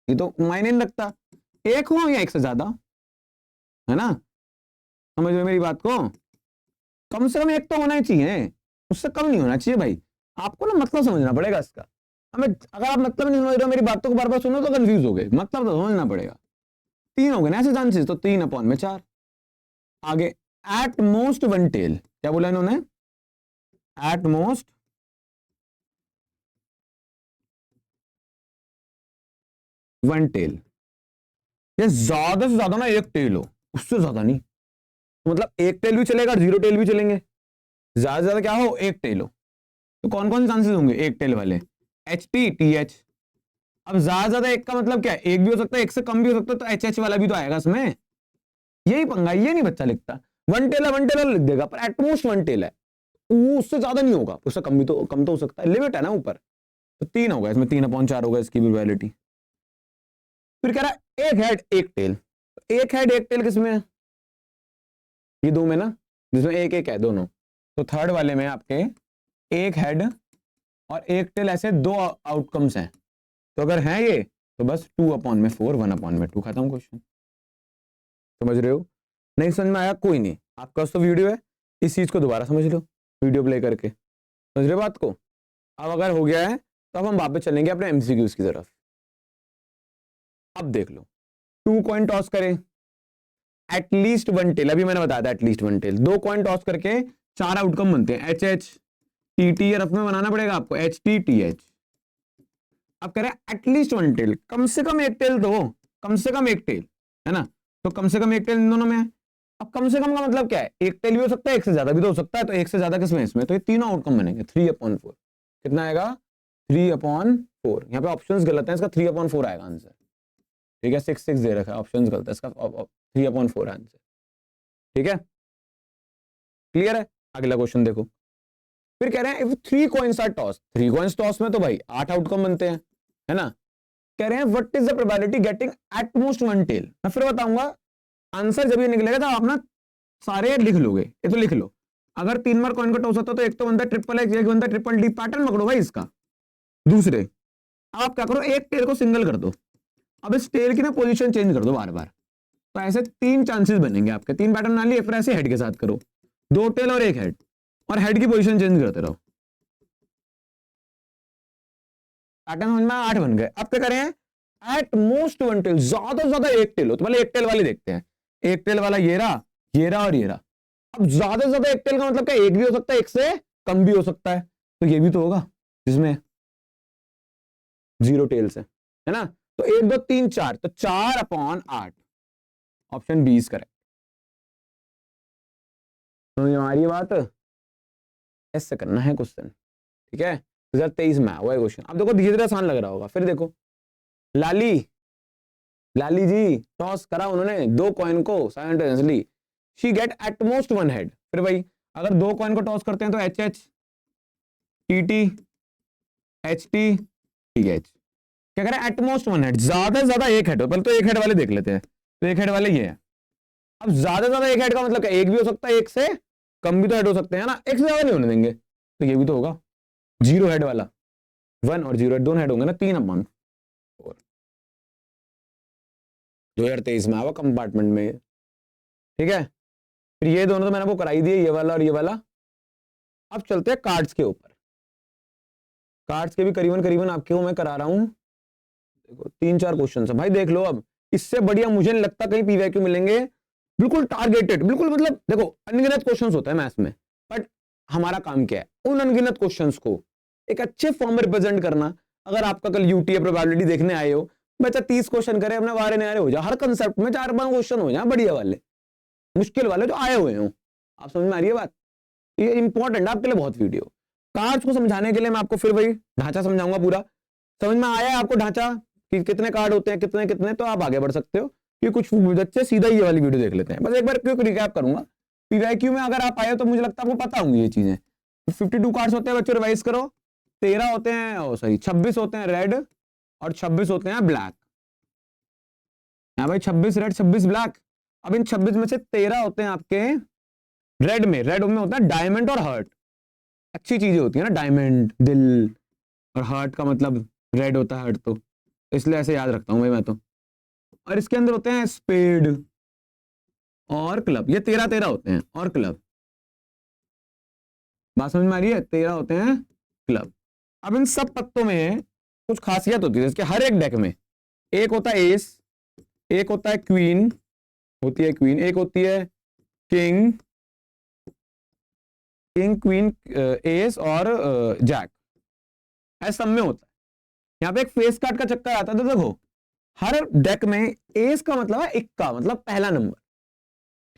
A: ये तो मायने नहीं लगता। एक हो या एक से ज्यादा, है ना? समझ रहे मेरी बात को? कम से कम एक तो होना ही चाहिए, उससे कम नहीं होना चाहिए भाई। आपको ना मतलब समझना पड़ेगा इसका। हमें अगर आप मतलब नहीं समझ रहे हो, मेरी बातों को बार बार सुनो तो कंफ्यूज हो गए, मतलब तो समझना पड़ेगा। 3 हो गए ना ऐसे चांसेस, तो 3/4। आगे एट मोस्ट 1 टेल, क्या बोला इन्होंने? एट मोस्ट 1 टेल, ये ज्यादा से ज्यादा ना एक टेल हो, उससे ज्यादा नहीं। तो मतलब एक टेल भी चलेगा, 0 टेल भी चलेंगे, ज्यादा से ज्यादा क्या हो? एक टेल हो। तो कौन कौन से चांसेस होंगे एक टेल वाले? HTTH। अब ज्यादा से ज्यादा एक का मतलब क्या है? एक भी हो सकता है, एक से कम भी हो सकता है, तो HH वाला भी तो आएगा इसमें। यही पंगा, ये नहीं बच्चा लिखता। 1 टेल है, 1 टेल लिख देगा, पर एटमोस्ट 1 टेल है, उससे ज्यादा नहीं होगा, उससे कम भी तो कम तो हो सकता है, लिमिट है ना ऊपर। तो 3 होगा इसमें, 3/4 होगा इसकी प्रोबेबिलिटी। फिर कह रहा है एक हेड एक टेल, एक हेड एक टेल किसमें है? ये 2 में ना, जिसमें एक एक है दोनों। तो थर्ड वाले में आपके एक हेड और एक टेल, ऐसे 2 आउटकम्स हैं। तो अगर है ये तो बस 2/4 1/2 खत्म क्वेश्चन। समझ रहे हो? नहीं समझ में आया कोई नहीं, आपका तो वीडियो है, इस चीज को दोबारा समझ लो वीडियो प्ले करके। समझ रहे हो बात को? अब अगर हो गया है तो अब हम वापस चलेंगे अपने एमसीक्यूज की तरफ। अब देख लो, 2 कॉइन टॉस करें, एटलीस्ट 1 टेल, अभी मैंने बताया था एटलीस्ट 1 टेल। 2 कॉइन टॉस करके 4 आउटकम बनते हैं, HHTT, रफ में बनाना पड़ेगा आपको, HTTH। अब कह रहे हैं एटलीस्ट 1 टेल, कम से कम एक टेल दो, कम से कम एक टेल, है ना? तो कम से कम एक टेल इन दोनों में है। अब कम से कम का मतलब क्या है? एक टेल भी हो सकता है, एक से ज्यादा भी तो हो सकता है, तो एक से ज्यादा किसमें? इसमें। तो ये तीनों आउटकम बनेंगे 3/4। कितना आएगा? 3/4। यहाँ पे ऑप्शंस गलत है, इसका 3/4 आएगा आंसर, ठीक है। 6 दे रखा है, ऑप्शंस गलत है, इसका 3/4 आंसर, ठीक है। क्लियर है? अगला क्वेश्चन देखो, फिर कह रहे हैं if 3 coins are toss, 3 coins toss में तो भाई 8 आउटकम बनते हैं, है ना? कह रहे हैं what is the probability getting at most 1 tail. मैं फिर बताऊंगा आंसर जब ये निकलेगा तो आप ना सारे लिख लोगे, ये तो लिख लो। अगर 3 बार कॉइन का टॉस होता तो एक तो बनता ट्रिपल एक्स, एक बनता ट्रिपल डी, पैटर्न पकड़ो भाई इसका। दूसरे, अब आप क्या करो, एक टेल को सिंगल कर दो, अब इस टेल की ना पोजीशन चेंज कर दो बार बार। तो ऐसे 3 चांसेस बनेंगे आपके, 3 पैटर्न बना लिए, फिर ऐसे हेड के साथ करो, 2 टेल और 1 हेड, और हेड की पोजीशन चेंज करते रहो। पैटर्न समझ में 8 बन गए। अब क्या करें? एट मोस्ट 1 टेल, ज्यादा से ज्यादा एक टेल हो, तो पहले एक टेल वाले देखते हैं। एक टेल वाला ये रहा, ये रहा और ये रहा। अब ज्यादा से ज्यादा एक टेल का मतलब क्या? एक भी हो सकता है, एक से कम भी हो सकता है, तो ये भी तो होगा जिसमें 0 टेल्स है ना? तो 1 2 3 4, तो 4/8, ऑप्शन बी इज करेक्ट। तो हमारी बात ऐसे करना है क्वेश्चन, ठीक है। 2023 में हुआ है क्वेश्चन। अब देखो धीरे धीरे आसान लग रहा होगा। फिर देखो, लाली लाली जी टॉस करा उन्होंने 2 कॉइन को simultaneously, she get eight most 1 head. फिर भाई अगर दो कॉइन को टॉस करते हैं तो H H T T H T T H. क्या करें, एटमोस्ट 1 हेड, ज्यादा से ज्यादा एक हेड हो। पहले तो एक हेड वाले देख लेते हैं। तो एक हेड वाले ये है। अब ज्यादा से ज्यादा एक हेड का मतलब क्या, एक भी हो सकता है, एक से कम भी तो हेड हो सकते हैं ना, एक से ज्यादा नहीं होने देंगे। तो ये भी तो होगा 0 हेड वाला, 1 और 0 हेड, दोनों हेड होंगे ना, 3/4। 2023 में आवा कंपार्टमेंट में, ठीक है। फिर ये दोनों तो मैंने आपको कराई दिए, ये वाला और ये वाला। अब चलते हैं कार्ड्स के ऊपर। कार्ड्स के भी करीबन करीबन आपके मैं करा रहा हूं। देखो 3-4 क्वेश्चन है भाई, देख लो। अब इससे बढ़िया मुझे नहीं लगता कहीं पीवाईक्यू मिलेंगे। बिल्कुल टारगेटेड, बिल्कुल मतलब देखो अनगिनत क्वेश्चंस होता है मैथ्स में, बट हमारा काम क्या है, उन अनगिनत क्वेश्चंस को एक अच्छे फॉर्म में रिप्रेजेंट करना। अगर आपका कल यूटीए प्रोबेबिलिटी देखने आए हो, बच्चा 30 क्वेश्चन करे, अपने वारे नारे हो जाए, हर कंसेप्ट में 4-5 क्वेश्चन हो जाए बढ़िया वाले, मुश्किल वाले जो आए हुए हो। आप समझ में आ रही है बात? ये इंपॉर्टेंट आपके लिए बहुत वीडियो। कार्ड्स को समझाने के लिए मैं आपको फिर वही ढांचा समझाऊंगा पूरा। समझ में आया है आपको ढांचा कि कितने कार्ड होते हैं, कितने कितने, तो आप आगे बढ़ सकते हो। कि कुछ बच्चे सीधा ये वाली वीडियो देख लेते हैं। बस एक बार क्विक रिकैप करूंगा। पीवाईक्यू में अगर आप आए हो तो मुझे लगता है आपको पता होंगी ये चीजें। 52 कार्ड्स होते हैं बच्चों, रिवाइज करो। 13 होते हैं, सॉरी 26 होते हैं रेड और 26 होते हैं ब्लैक। हाँ भाई 26 रेड 26 ब्लैक। अब इन 26 में से 13 होते हैं आपके रेड में। रेड में होता है डायमंड और हार्ट, अच्छी चीजें होती है ना, डायमंड, दिल और हार्ट का मतलब रेड होता है हार्ट, तो इसलिए ऐसे याद रखता हूं भाई मैं तो। और इसके अंदर होते हैं स्पेड और क्लब, ये 13 होते हैं, और क्लब। बात समझ में आ रही है? 13 होते हैं क्लब। अब इन सब पत्तों में कुछ खासियत होती है इसके हर एक डेक में। एक होता है एस, एक होता है क्वीन, होती है क्वीन, एक होती है किंग, किंग क्वीन एस और जैक, ऐसा सब में होता है। यहाँ पे एक फेस कार्ड का चक्कर आता है। तो देखो हर डेक में एस का मतलब है इक्का, मतलब पहला नंबर,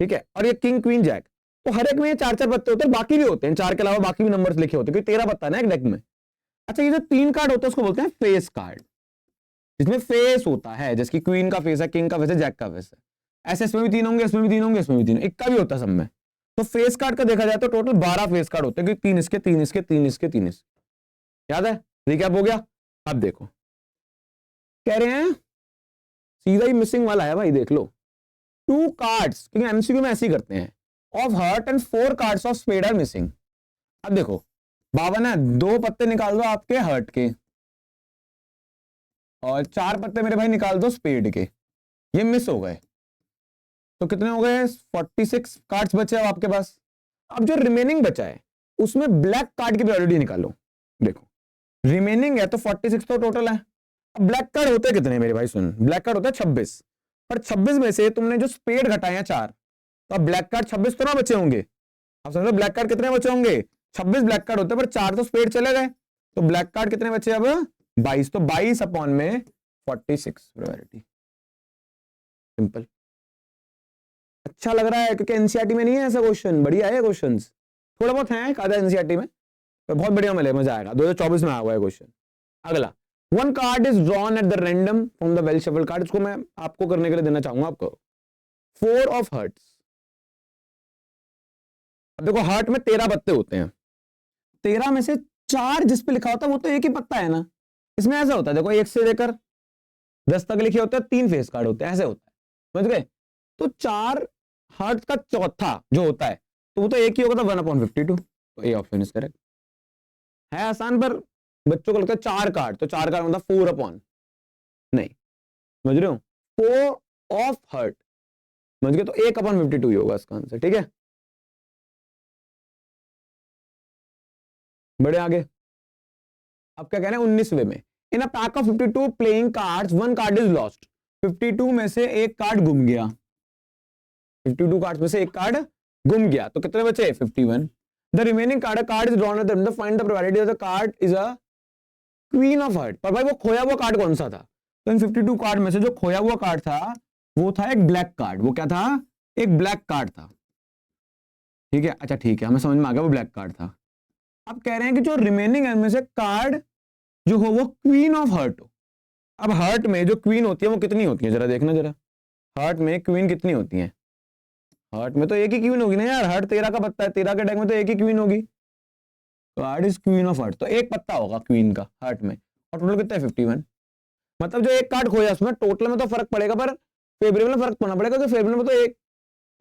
A: ठीक है। और ये किंग क्वीन जैक, तो हर एक में ये 4-4 पत्ते होते हैं, बाकी भी होते हैं 4 के अलावा बाकी भी नंबर्स लिखे होते हैं, क्योंकि 13 पत्ता है ना एक डेक में। अच्छा ये जो 3 कार्ड होते हैं उसको बोलते हैं फेस कार्ड, जिसमें फेस होता है, जैसे क्वीन का फेस है, किंग का फेस है, जैक का फेस है। ऐसे इसमें भी 3 होंगे, इसमें भी 3 होंगे, इसमें भी 3, इक्का भी होता है सब में। तो फेस कार्ड का देखा जाए तो टोटल 12 फेस कार्ड होते हैं, क्योंकि 3 इसके, 3 इसके, 3 इसके, 3 इसके। याद है? रिकैप हो गया। अब देखो कह रहे हैं सीधा ही मिसिंग वाला है भाई, देख लो 2 कार्ड्स, क्योंकि एमसीक्यू में ऐसे ही करते हैं, of heart and 4 cards of spade are missing. अब देखो 52 है, 2 पत्ते निकाल दो आपके हर्ट के और 4 पत्ते मेरे भाई निकाल दो स्पेड के, ये मिस हो गए। तो कितने हो गए? 46 कार्ड्स बचे अब आपके पास। अब जो रिमेनिंग बचा है उसमें ब्लैक कार्ड की प्रोबेबिलिटी निकालो। देखो रिमेनिंग है तो 46 तो टोटल है। अब ब्लैक कार्ड होते कितने मेरे भाई? सुन, ब्लैक कार्ड होता है 26, पर 26 में से तुमने जो स्पेड घटाए हैं 4, तो अब ब्लैक कार्ड 26 तो ना बचे होंगे। अब समझो ब्लैक कार्ड कितने बचे होंगे? 26 ब्लैक कार्ड होते हैं, पर 4 तो स्पेड चले गए, तो ब्लैक कार्ड कितने बचे अब? 22। तो 22 अपॉन में 46 प्रोबेबिलिटी। सिंपल। अच्छा लग रहा है क्योंकि एनसीईआरटी में नहीं है ऐसा क्वेश्चन, बढ़िया है क्वेश्चंस, थोड़ा बहुत है आधा एनसीईआरटी में, तो बहुत बढ़िया मिले, मजा आएगा। 2024 में आया हुआ है क्वेश्चन। अगला, 1 card is drawn at the random from the well shuffle card, इसको मैं आपको करने के लिए देना चाहूंगा आपको। 4 ऑफ हार्ट्स। अब देखो हार्ट में 13 पत्ते होते हैं, 13 में से 4 जिस पे लिखा होता है वो तो एक ही पत्ता है ना। इसमें ऐसा होता है, देखो 1 से लेकर 10 तक लिखे होते हैं, 3 फेस कार्ड होते हैं, ऐसे होता है, समझ गए? तो 4 हार्ट का चौथा जो होता है तो वो तो एक ही होगा, तो 1/52। तो ए ऑप्शन इज करेक्ट। है आसान, पर बच्चों को लगता है 4 कार्ड, तो 4 कार्ड मतलब 4 अपॉन, नहीं समझ रहे हो, 4 ऑफ हार्ट, समझ गए? तो 1/52 ही होगा इसका आंसर, ठीक है। बड़े आगे, अब क्या कह रहे हैं 19वें में, in a pack of 52 playing cards 1 card is lost. 52 में से एक कार्ड गुम गया, 52 कार्ड्स में से एक कार्ड गुम गया, तो कितने बचे? 51। The remaining card is drawn at the end, find the probability that the card is a queen of heart. पर भाई वो खोया हुआ कार्ड कौन सा था? तो इन 52 कार्ड में से जो खोया हुआ कार्ड था वो था एक ब्लैक कार्ड। वो क्या था? एक ब्लैक कार्ड था, ठीक है। अच्छा ठीक है, हमें समझ में आ गया वो ब्लैक कार्ड था। अब कह रहे हैं कि जो रिमेनिंग है में से कार्ड जो हो वो क्वीन ऑफ हार्ट हो। अब हार्ट में जो क्वीन होती है वो कितनी होती है, जरा देखना जरा, हार्ट में क्वीन कितनी होती है? हार्ट में तो एक ही क्वीन होगी ना यार, हार्ट 13 का पत्ता है, 13 के डेक में तो एक ही क्वीन होगी, card is queen of heart, तो एक पत्ता होगा क्वीन का हार्ट में, और टोटल कितना है 51। मतलब जो एक कार्ड खोया उसमें टोटल में तो फर्क पड़ेगा, पर फेवरेबल में फर्क पड़ना पड़ेगा, तो फेवरेबल में तो एक,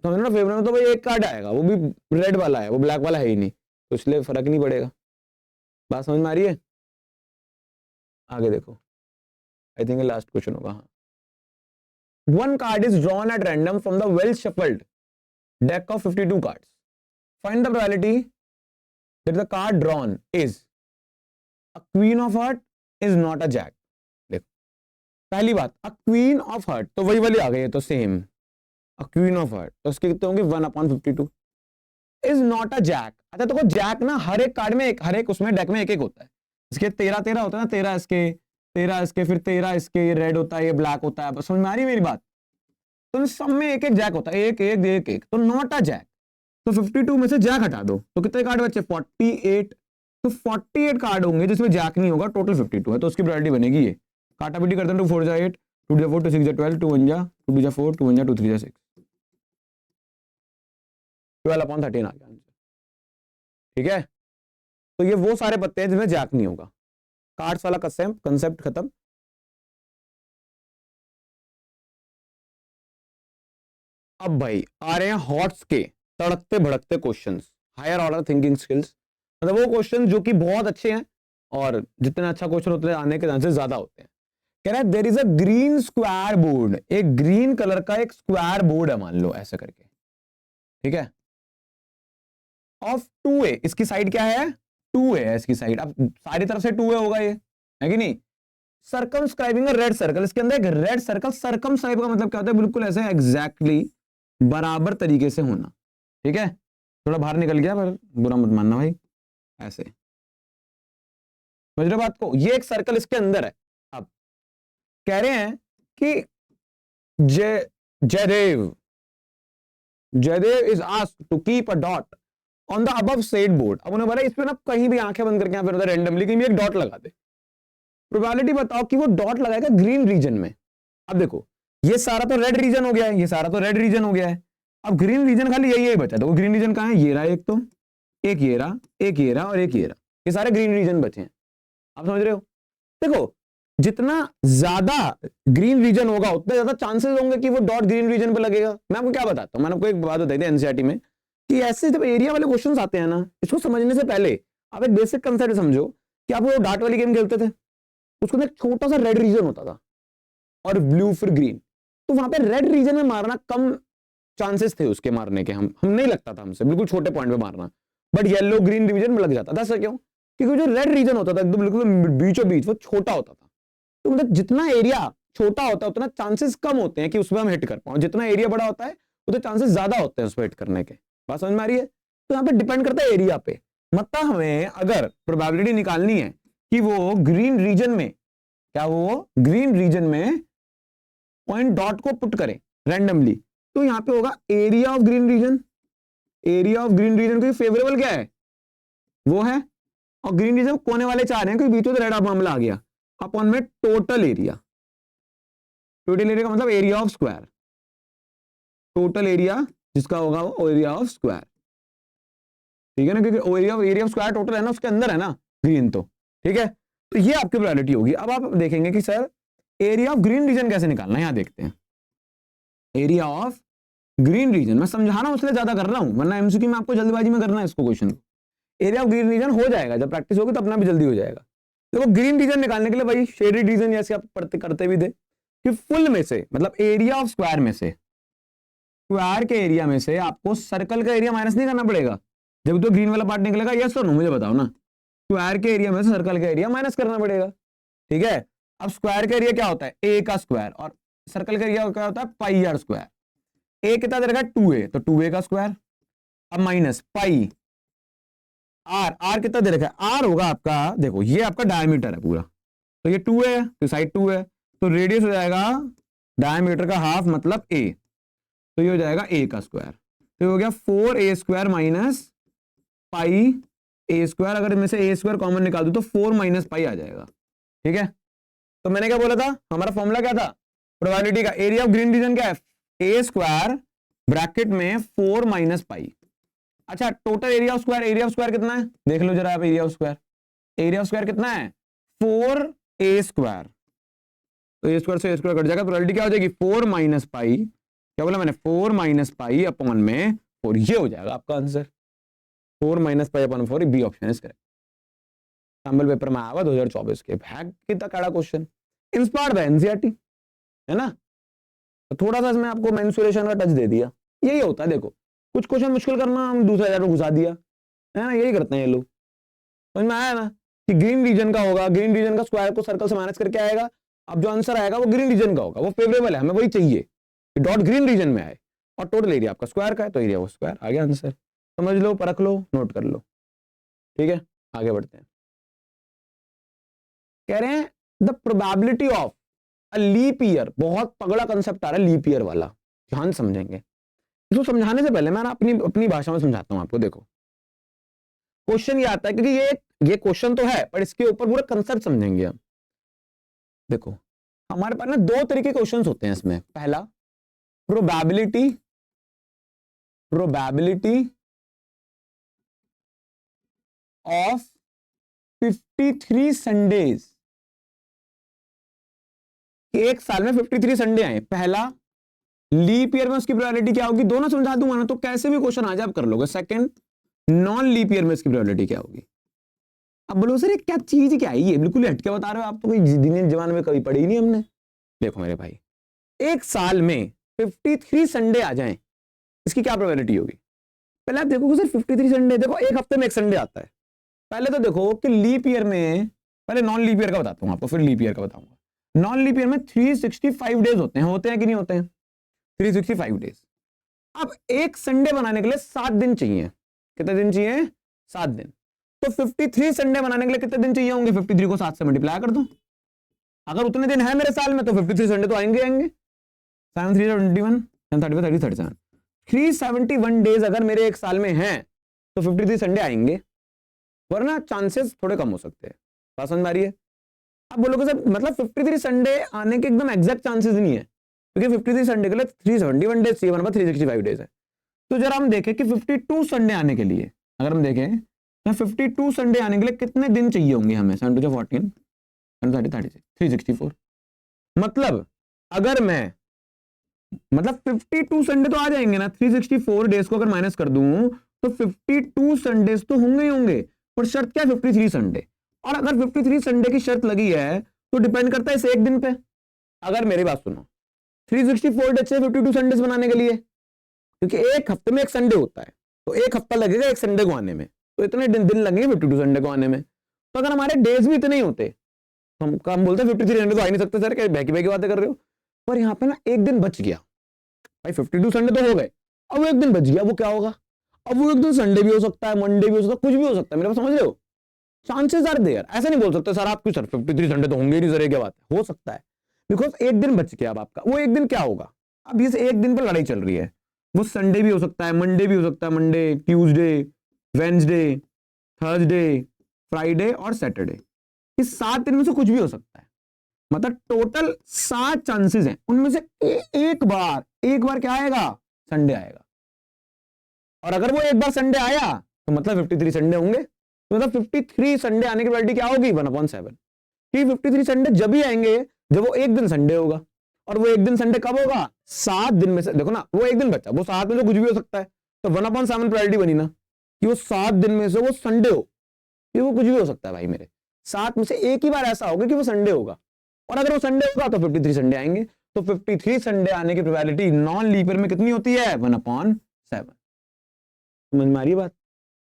A: समझ लो फेवरेबल में तो भाई एक कार्ड आएगा, वो भी रेड वाला है, वो ब्लैक वाला है ही नहीं, तो इसलिए फर्क नहीं पड़ेगा। बात समझ में आ रही है? आगे देखो, आई थिंक लास्ट क्वेश्चन होगा। हाँ, one card is drawn at random from the well shuffled deck of 52 cards. Find the probability that the card drawn is a queen of heart is not a jack. देखो पहली बात, a queen of heart तो वही वाली आ गई है, तो same a queen of heart, तो उसके कितने होंगे 1/52 is not a jack। अच्छा तो जैक ना हर एक कार्ड में एक, हर एक उसमें डेक में एक एक होता है, इसके 13 होता है ना, 13 इसके, 13 इसके, फिर 13 इसके, ये रेड होता है, ये ब्लैक होता है, समझ में आ रही है मेरी बात? तो सब में एक एक जैक होता है, एक एक एक एक, तो नॉट अ जैक। तो 52 में से जैक हटा दो तो कितने कार्ड बचे 48, तो 48 कार्ड होंगे जिसमें जैक नहीं होगा, टोटल 52 है, तो उसकी प्रोबेबिलिटी बनेगी ये, काटा पीटी करते हैं, 2 4 जा 8, 2 जा 4, 2 6 जा 12, 2 1 जा 2 2 जा 4, 2 1 जा 2 3 जा 6, 12/13 आ गया आंसर। ठीक है, तो ये वो सारे पत्ते हैं जिसमें जैक नहीं होगा, कार्ड्स वाला कंसेप्ट खत्म। अब भाई आ रहे हैं हॉट्स के तड़कते भड़कते questions, higher order thinking skills, मतलब वो क्वेश्चन जो कि बहुत अच्छे हैं, और जितना अच्छा क्वेश्चन होते हैं आने के चांसेस ज्यादा होते हैं। कह रहा है there is a green square board, एक ग्रीन कलर का एक स्क्वायर बोर्ड है, मान लो ऐसे करके, ठीक है, ऑफ 2A, इसकी साइड क्या है 2A है इसकी साइड, अब सारी तरफ से 2A होगा ये, है कि नहीं, सर्कमस्क्राइबिंग अ रेड सर्कल, इसके अंदर एक रेड सर्कल, सर्कमस्क्राइब का मतलब क्या होता है, बिल्कुल ऐसे एग्जैक्टली बराबर तरीके से होना, ठीक है, थोड़ा बाहर निकल गया पर बुरा मत मानना भाई, ऐसे समझ रहे बात को, ये एक सर्कल इसके अंदर है। अब कह रहे हैं कि Jaidev is asked to keep a dot on the above said board. अब उन्हें बोला इसमें ना कहीं भी आंखें बंद करके यहाँ पे रैंडमली कहीं भी एक डॉट लगा दे, प्रोबेबिलिटी बताओ कि वो डॉट लगाएगा ग्रीन रीजन में। अब देखो ये सारा तो रेड रीजन हो गया है, ये सारा तो रेड रीजन हो गया है, अब ग्रीन रीजन खाली यही बचा, तो ग्रीन रीजन कहाँ है, ये रहा एक, तो एक ये रहा, एक ये रहा और एक ये रहा, ये सारे ग्रीन रीजन बचे हैं। आप समझ रहे हो? देखो जितना ज्यादा ग्रीन रीजन होगा उतने ज्यादा चांसेस होंगे कि वो डॉट ग्रीन रीजन पे लगेगा। मैं आपको क्या बताता हूँ, मैंने आपको एक बात बताई थी एनसीईआरटी में कि ऐसे जब एरिया वाले क्वेश्चन आते हैं ना, इसको समझने से पहले आप एक बेसिक कंसेप्ट समझो कि आप वो डार्ट वाली गेम खेलते थे, उसको एक छोटा सा रेड रीजन होता था और ब्लू फिर ग्रीन, तो वहां पे रेड रीजन में मारना कम चांसेस थे उसके मारने के, हम नहीं लगता था हमसे बिल्कुल छोटे पॉइंट पे मारना, बट येलो ग्रीन रीजन में लग जाता था। ऐसा क्यों? क्योंकि जो रेड रीजन होता था एकदम बिल्कुल बीचों बीच वो छोटा होता था, तो मतलब जितना एरिया छोटा होता है उतना चांसेस कम होते हैं कि उसमें हम हिट कर पाए, जितना एरिया बड़ा होता है उतने चांसेस ज्यादा होते हैं उसमें हिट करने के। बात समझ में आ रही है? तो यहाँ पे डिपेंड करता है एरिया पे, मतलब हमें अगर प्रोबेबिलिटी निकालनी है कि वो ग्रीन रीजन में, क्या वो ग्रीन रीजन में पॉइंट डॉट को पुट करें रैंडमली, तो यहां पे होगा area of green region, area of green region को फेवरेबल क्या है वो है, और ग्रीन रीजन कोने वाले चाह रहे हैं क्योंकि बीच में रेड मामला आ गया, अपॉन में टोटल एरिया, टोटल एरिया का मतलब area of square, total area जिसका होगा वो एरिया ऑफ स्क्वायर, ठीक है ना, क्योंकि एरिया ऑफ स्क्वायर टोटल है ना, उसके अंदर है ना ग्रीन, तो ठीक है, तो ये आपकी प्रोबेबिलिटी होगी। अब आप देखेंगे कि sir area of green region कैसे निकालना है, यहां देखते हैं एरिया ऑफ ग्रीन रीजन, मैं समझा रहा हूं इसलिए ज्यादा कर रहा हूं, वरना एमसीक्यू में आपको जल्दबाजी में करना है इसको क्वेश्चन को। एरिया ऑफ ग्रीन रीजन हो जाएगा, जब प्रैक्टिस होगी तो अपना भी जल्दी हो जाएगा। देखो ग्रीन रीजन निकालने के लिए भाई शेडेड रीजन जैसे आप पढ़ते करते भी थे कि फुल में से मतलब एरिया ऑफ स्क्वायर में से, स्क्वायर के एरिया में से आपको सर्कल का एरिया माइनस नहीं करना पड़ेगा, जब तो ग्रीन वाला पार्ट निकलेगा, यस और नो मुझे बताओ ना, स्क्वायर के एरिया में से सर्कल का एरिया माइनस करना पड़ेगा, ठीक है। अब स्क्वायर का एरिया क्या होता है ए का स्क्वायर, और सर्कल का एरिया क्या होता है पाई आर स्क्वायर, ए कितना दे रखा है 2a, तो 2a का स्क्वायर, अब माइनस पाई आर कितना दे रखा है, आर होगा आपका, देखो ये आपका डायमीटर है पूरा, तो ये 2 है तो साइड 2 है, तो रेडियस हो जाएगा डायमीटर का हाफ मतलब a, तो ये हो जाएगा a का स्क्वायर, तो ये हो गया 4a square minus pi a square, अगर इनमें से a स्क्वायर कॉमन निकाल दूं तो 4 माइनस पाई आ जाएगा, ठीक है। तो मैंने क्या बोला था, हमारा फॉर्मूला क्या था प्रोबेबिलिटी का, एरिया ऑफ ग्रीन रीजन क्या है a स्क्वायर ब्रैकेट में 4 माइनस पाई। अच्छा, टोटल एरिया ऑफ स्क्वायर कितना है देख लो जरा आप। एरिया ऑफ स्क्वायर कितना है 4a स्क्वायर। तो ए स्क्वायर से ए स्क्वायर कट जाएगा, प्रोबेबिलिटी क्या हो जाएगी 4 माइनस पाई, क्या बोला मैंने 4 माइनस पाई अपॉन में 4। ये हो जाएगा आपका answer 4 minus pi upon 4। B option is correct. Sample paper में आया 2024 के भाग कितना कड़ा क्वेश्चन, इंस्पायर्ड बाय एनसीईआरटी है ना। तो थोड़ा सा इसमें आपको मेंसुरेशन का टच दे दिया। यही होता है देखो, कुछ क्वेश्चन मुश्किल करना हम दूसरे हजार में घुसा दिया है ना, यही करते हैं ये लोग। समझ में आया ना कि ग्रीन रीजन का होगा, ग्रीन रीजन का स्क्वायर को सर्कल से माइनस करके आएगा। अब जो आंसर आएगा वो ग्रीन रीजन का होगा, वो फेवरेबल है, हमें वही चाहिए कि डॉट ग्रीन रीजन में आए। और टोटल एरिया आपका स्क्वायर का है तो एरिया वो स्क्वायर आ गया आंसर। समझ लो, परख लो, नोट कर लो। ठीक है, आगे बढ़ते हैं। कह रहे हैं the probability of a leap year, बहुत तगड़ा कंसेप्ट आ रहा है लीप ईयर वाला, ध्यान समझेंगे। इसको समझाने से पहले मैं ना अपनी भाषा में समझाता हूं आपको। देखो क्वेश्चन ये आता है क्योंकि ये क्वेश्चन तो है पर इसके ऊपर पूरा कंसेप्ट समझेंगे हम। देखो हमारे पास ना दो तरीके के क्वेश्चंस होते हैं इसमें। पहला प्रोबेबिलिटी ऑफ 53 संडेज, एक साल में 53 संडे आए। पहला लीप ईयर में उसकी प्रोबेबिलिटी क्या होगी, दोनों समझा दूंगा ना तो कैसे भी क्वेश्चन आ जाए आप कर लोगे। सेकंड नॉन लीप ईयर में इसकी प्रोबेबिलिटी क्या होगी। अब बोलो सर ये क्या चीज क्या है, ये बिल्कुल ही हटके बता रहे हो आप, तो कोई दिन जवान में कभी पढ़ी ही नहीं हमने। देखो मेरे भाई, एक साल में 53 संडे आ जाएं, इसकी क्या प्रोबेबिलिटी होगी। पहले आप देखो सर 53 संडे, देखो एक हफ्ते में एक संडे आता है। पहले तो देखो कि लीप ईयर में, पहले नॉन लीप ईयर का बताता हूं आपको फिर लीप ईयर का बताऊंगा। नॉन लीप ईयर में 365 डेज होते हैं कि नहीं होते हैं, 365 डेज। अब एक संडे बनाने के लिए 7 दिन चाहिए। कितने दिन चाहिए, 7 दिन। तो 53 संडे बनाने के लिए कितने दिन चाहिए होंगे, 53 को 7 से मल्टीप्लाई कर दो। अगर उतने दिन है मेरे साल में तो 53 संडे तो आएंगे 7 3 21 35 30 37 371 डेज अगर मेरे एक साल में हैं तो 53 संडे आएंगे, वरना चांसेस थोड़े कम हो सकते हैं। बात समझ में आ रही है। अब बोलोगे सर मतलब 53 संडे आने के एकदम एग्जैक्ट चांसेस नहीं है, क्योंकि 53 संडे के लिए 371 डेज चाहिए, मतलब 365 डेज है। तो जरा हम देखें कि 52 संडे आने के लिए, अगर हम देखें तो 52 संडे आने के लिए कितने दिन चाहिए होंगे हमें, 7 2 14 30 36 364। मतलब अगर मैं मतलब 52 संडे तो आ जाएंगे ना, 364 डेज को अगर माइनस कर दूं तो 52 संडेज तो होंगे ही होंगे, पर शर्त क्या है 53 संडे। और अगर 53 संडे की शर्त लगी है तो डिपेंड करता है इस एक दिन पे। अगर मेरी बात सुनो 364 डेज से 52 संडेज बनाने के लिए, क्योंकि एक हफ्ते में एक संडे होता है तो एक हफ्ता लगेगा एक संडे को आने में, तो इतने दिन लगेंगे 52 संडे को आने में। तो अगर हमारे डेज भी इतने ही होते तो हम बोलते हैं 53 संडे तो आ ही नहीं सकते सर, क्या बहकी बहकी बातें कर रहे हो। पर यहाँ पे ना एक दिन बच गया भाई, 52 संडे तो हो गए, अब एक दिन बच गया, वो क्या होगा। अब वो एक दिन संडे भी हो सकता है, मंडे भी हो सकता है, कुछ भी हो सकता है, मेरे पास समझ रहे हो। चांसेस आर देयर, ऐसा नहीं बोल सकते सर आप क्यों सर 53 संडे तो होंगे ही नहीं सर, क्या बात है, हो सकता है बिकॉज एक दिन बच गया अब आपका। वो एक दिन क्या होगा, अब इस एक दिन पर लड़ाई चल रही है, वो संडे भी हो सकता है, मंडे भी हो सकता है, Monday Tuesday Wednesday Thursday Friday और सैटरडे, इस 7 दिन में से कुछ भी हो सकता है। मतलब टोटल 7 चांसेस हैं, उनमें से एक बार क्या आएगा, संडे आएगा। और अगर वो एक बार संडे आया तो मतलब 53 संडे होंगे, तो मतलब 53 संडे आने की प्रोबेबिलिटी क्या होगी 1/7। कि 53 संडे जब ही आएंगे जब वो एक दिन संडे होगा, और वो एक दिन संडे कब होगा, 7 दिन में से। देखो ना वो एक दिन बचा, वो 7 में से कुछ भी हो सकता है, तो 1/7 प्रोबेबिलिटी बनी ना कि वो 7 दिन में से वो संडे हो, कि वो कुछ भी हो सकता है भाई मेरे। 7 में से एक ही बार ऐसा होगा कि वो संडे होगा, और अगर वो संडे होगा तो 53 संडे आएंगे। तो 53 संडे आने की प्रोबेबिलिटी नॉन लीप ईयर में कितनी होती है 1/7। समझ में आ रही है बात,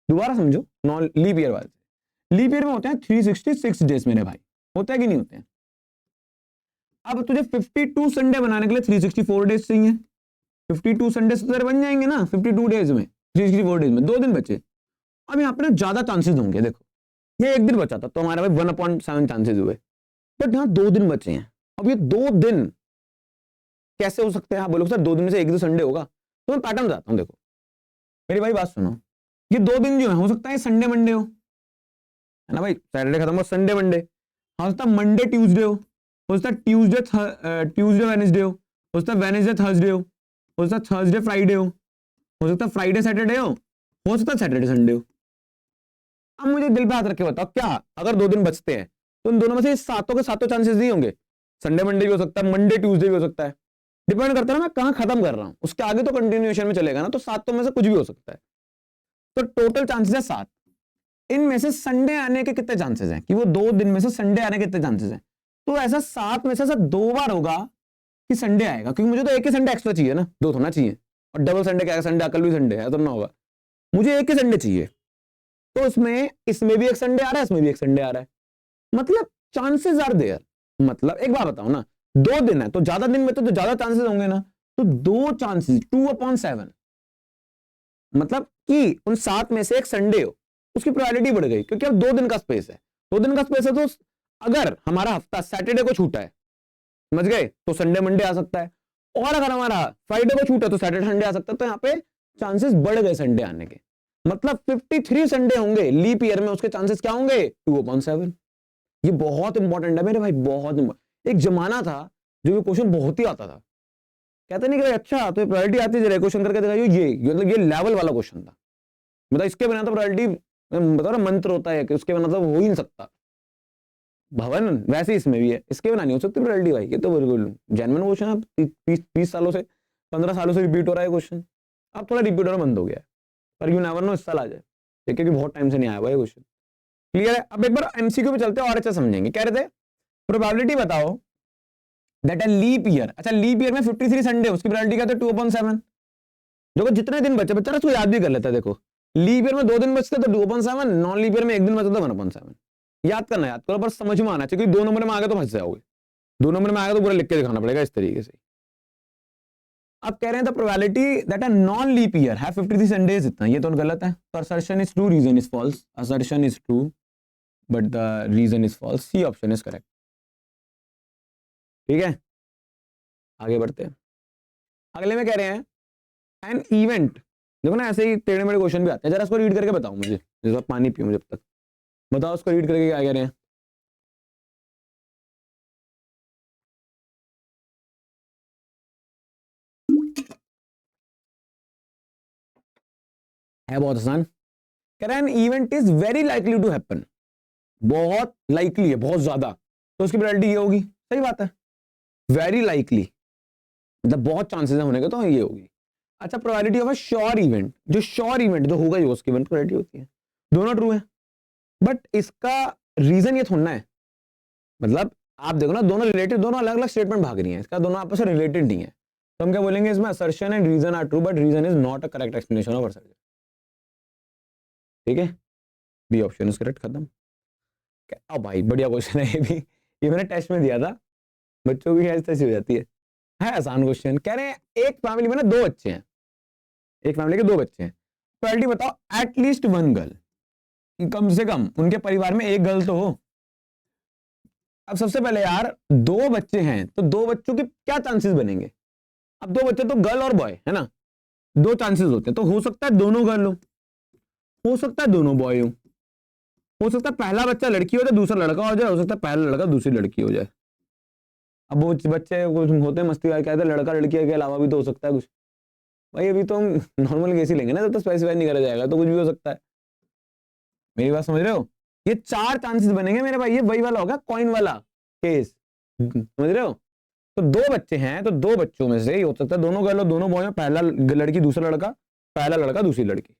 A: दोबारा समझो। नॉन लीप ईयर वाले लीप ईयर में होते हैं 366 डेज मेरे भाई, होता है कि नहीं होते हैं। अब तुझे 52 संडे बनाने के लिए 364 डेज चाहिए, 52 संडे से तेरे बन जाएंगे ना 52 डेज में, 364 डेज में 2 दिन बचे। अब यहाँ पे ना ज्यादा चांसेस होंगे, देखो ये एक दिन बचा था तो हमारा भाई 1/7 चांसेस हुए, बट यहाँ 2 दिन बचे हैं। अब ये 2 दिन कैसे हो सकते हैं, आप बोलोगे सर 2 दिन में से एक दिन संडे होगा, तो मैं पैटर्न बताता हूँ। देखो मेरी भाई बात सुनो, ये 2 दिन जो है हो सकता है संडे मंडे हो, है ना भाई, सैटरडे खत्म हो संडे मंडे, हो सकता है मंडे ट्यूसडे हो सकता है ट्यूसडे वेडनेसडे हो सकता है वेडनेसडे थर्सडे हो, हो सकता है थर्सडे फ्राइडे हो सकता है फ्राइडे सैटरडे हो सकता है सैटरडे संडे हो। अब मुझे दिल पे हाथ रख के बताओ, क्या अगर 2 दिन बचते हैं तो उन दोनों में से सातों के सातों चांसेस नहीं होंगे? संडे मंडे भी हो सकता है, मंडे ट्यूसडे भी हो सकता है, डिपेंड करता है ना मैं कहां खत्म कर रहा हूं, उसके आगे तो कंटिन्यूएशन में चलेगा ना, तो सातों में से कुछ भी हो सकता है। तो टोटल चांसेस है 7। इनमें से संडे आने के कितने चांसेस हैं कि वो 2 दिन में से संडे आने के कितने चांसेस हैं? तो ऐसा 7 में से सिर्फ 2 बार होगा कि संडे आएगा, क्योंकि मुझे तो एक ही संडे एक्स्ट्रा चाहिए ना, 2 होना चाहिए। और डबल संडे क्या है, संडे कल भी संडे है तो ना होगा, मुझे एक ही संडे चाहिए। तो इसमें भी एक संडे आ रहा है, इसमें भी एक संडे आ रहा है, मतलब चांसेस आर देयर। मतलब एक बात बताओ ना, 2 दिन है तो ज्यादा दिन में तो ज्यादा चांसेस होंगे ना, तो 2 चांसेस 2/7, मतलब कि उन 7 में से एक संडे हो, उसकी प्रोबेबिलिटी बढ़ गई, क्योंकि अब 2 दिन का स्पेस है। 2 दिन का स्पेस है तो अगर हमारा हफ्ता सैटरडे को छूटा है, समझ गए, तो संडे मंडे आ सकता है, और अगर हमारा फ्राइडे को छूटा है तो सैटरडे संडे आ सकता है। तो यहाँ पे चांसेस बढ़ गए संडे आने के, मतलब 53 संडे होंगे लीप ईयर में, उसके चांसेस क्या होंगे 2/7। ये बहुत इंपॉर्टेंट है मेरे भाई, बहुत इंपॉर्टेंट। एक जमाना था जो ये क्वेश्चन बहुत ही आता था, कहते नहीं कि भाई अच्छा तो प्रोबेबिलिटी आती है, जरा क्वेश्चन करके दिखाइए, ये मतलब ये लेवल वाला क्वेश्चन था, मतलब इसके बिना तो प्रोबेबिलिटी बताओ ना मंत्र होता है कि उसके बिना तो हो ही नहीं सकता। भवन वैसे इसमें भी है, इसके बिना नहीं हो सकती प्रोबेबिलिटी भाई, ये तो बिल्कुल जेन्युइन क्वेश्चन है, 30 सालों से 15 सालों से रिपीट हो रहा है क्वेश्चन, अब थोड़ा रिपीट होना बंद हो गया है, पर यू नेवर नो इस साल आ जाए, क्योंकि बहुत टाइम से नहीं आया हुआ है क्वेश्चन। क्लियर है? अब एक बार एमसीक्यू पे चलते हैं और अच्छा समझेंगे। कह रहे थे प्रोबेबिलिटी बताओ दैट अ लीप ईयर, अच्छा लीप ईयर में 53 संडे, उसकी प्रोबेबिलिटी क्या है 2/7। देखो जितने दिन बचे, बच्चा उसको याद भी कर लेता है। देखो लीप ईयर में 2 दिन बचते तो 2/7, नॉन लीप ईयर में 1 दिन बचता तो 1/7। याद करना, याद करो, पर समझ में आना चाहिए, क्योंकि 2 नंबर में आ गए तो फंस जाओगे, 2 नंबर में आ गए तो पूरा लिख के दिखाना पड़ेगा इस तरीके से। अब कह रहे हैं the probability that a non leap year है 53 संडेज, इतना, ये तो गलत है, तो assertion is true, reason is false, assertion is true but the reason is false, C option is correct. ठीक है, आगे बढ़ते हैं। अगले में कह रहे हैं एन इवेंट, देखो ना ऐसे ही टेढ़े मेढ़े क्वेश्चन भी आते हैं, जरा इसको रीड करके बताओ मुझे, जैसे पानी पियो जब तक, बताओ उसको रीड करके क्या कह रहे हैं। है बहुत आसान, कह रहे हैं an event is very likely to happen, बहुत लाइकली है, बहुत ज्यादा, तो उसकी प्रोबेबिलिटी ये होगी, सही बात है, वेरी लाइकली मतलब बहुत चांसेस है होने के, तो ये होगी। अच्छा probability of a sure event, जो श्योर इवेंट जो होगा ही उसकी इवेंट प्रोबेबिलिटी होती है, दोनों ट्रू है, बट इसका रीजन ये थोड़ा है, मतलब आप देखो ना दोनों रिलेटेड, दोनों अलग अलग स्टेटमेंट भाग रही हैं, इसका दोनों आपस में रिलेटेड नहीं है, तो हम क्या बोलेंगे इसमें, assertion and reason are true but reason is not a correct explanation of assertion. ठीक है, बी ऑप्शन इज करेक्ट, खत्म। अब भाई बढ़िया क्वेश्चन है ये भी, ये मैंने टेस्ट में दिया था, बच्चों की ऐसी हो जाती है आसान क्वेश्चन। कह रहे हैं एक फैमिली में ना 2 बच्चे हैं, एक फैमिली के 2 बच्चे हैं, प्रोबेबिलिटी बताओ एटलीस्ट 1 गर्ल, कम से कम उनके परिवार में 1 गर्ल तो हो। अब सबसे पहले यार 2 बच्चे हैं तो 2 बच्चों के क्या चांसेस बनेंगे, अब 2 बच्चे तो गर्ल और बॉय है ना, 2 चांसेस होते हैं, तो हो सकता है दोनों गर्ल हो सकता है दोनों बॉय हो सकता है पहला बच्चा लड़की हो जाए दूसरा लड़का हो जाए, हो सकता है पहला लड़का दूसरी लड़की हो जाए। अब वो बच्चे कुछ होते हैं मस्ती वाले, कहते हैं लड़का लड़की के अलावा भी तो हो सकता है कुछ, भाई अभी तो हम नॉर्मल केस ही लेंगे ना, तो स्पेसिफाई नहीं करा जाएगा, तो कुछ भी हो सकता है। मेरी बात समझ रहे हो, ये 4 चांसेस बनेंगे मेरे भाई, ये वही वाला होगा कॉइन वाला केस, समझ रहे हो। तो 2 बच्चे हैं तो 2 बच्चों में से ही हो सकता है दोनों गर्ल और दोनों बॉय में, पहला लड़की दूसरा लड़का, पहला लड़का दूसरी लड़की।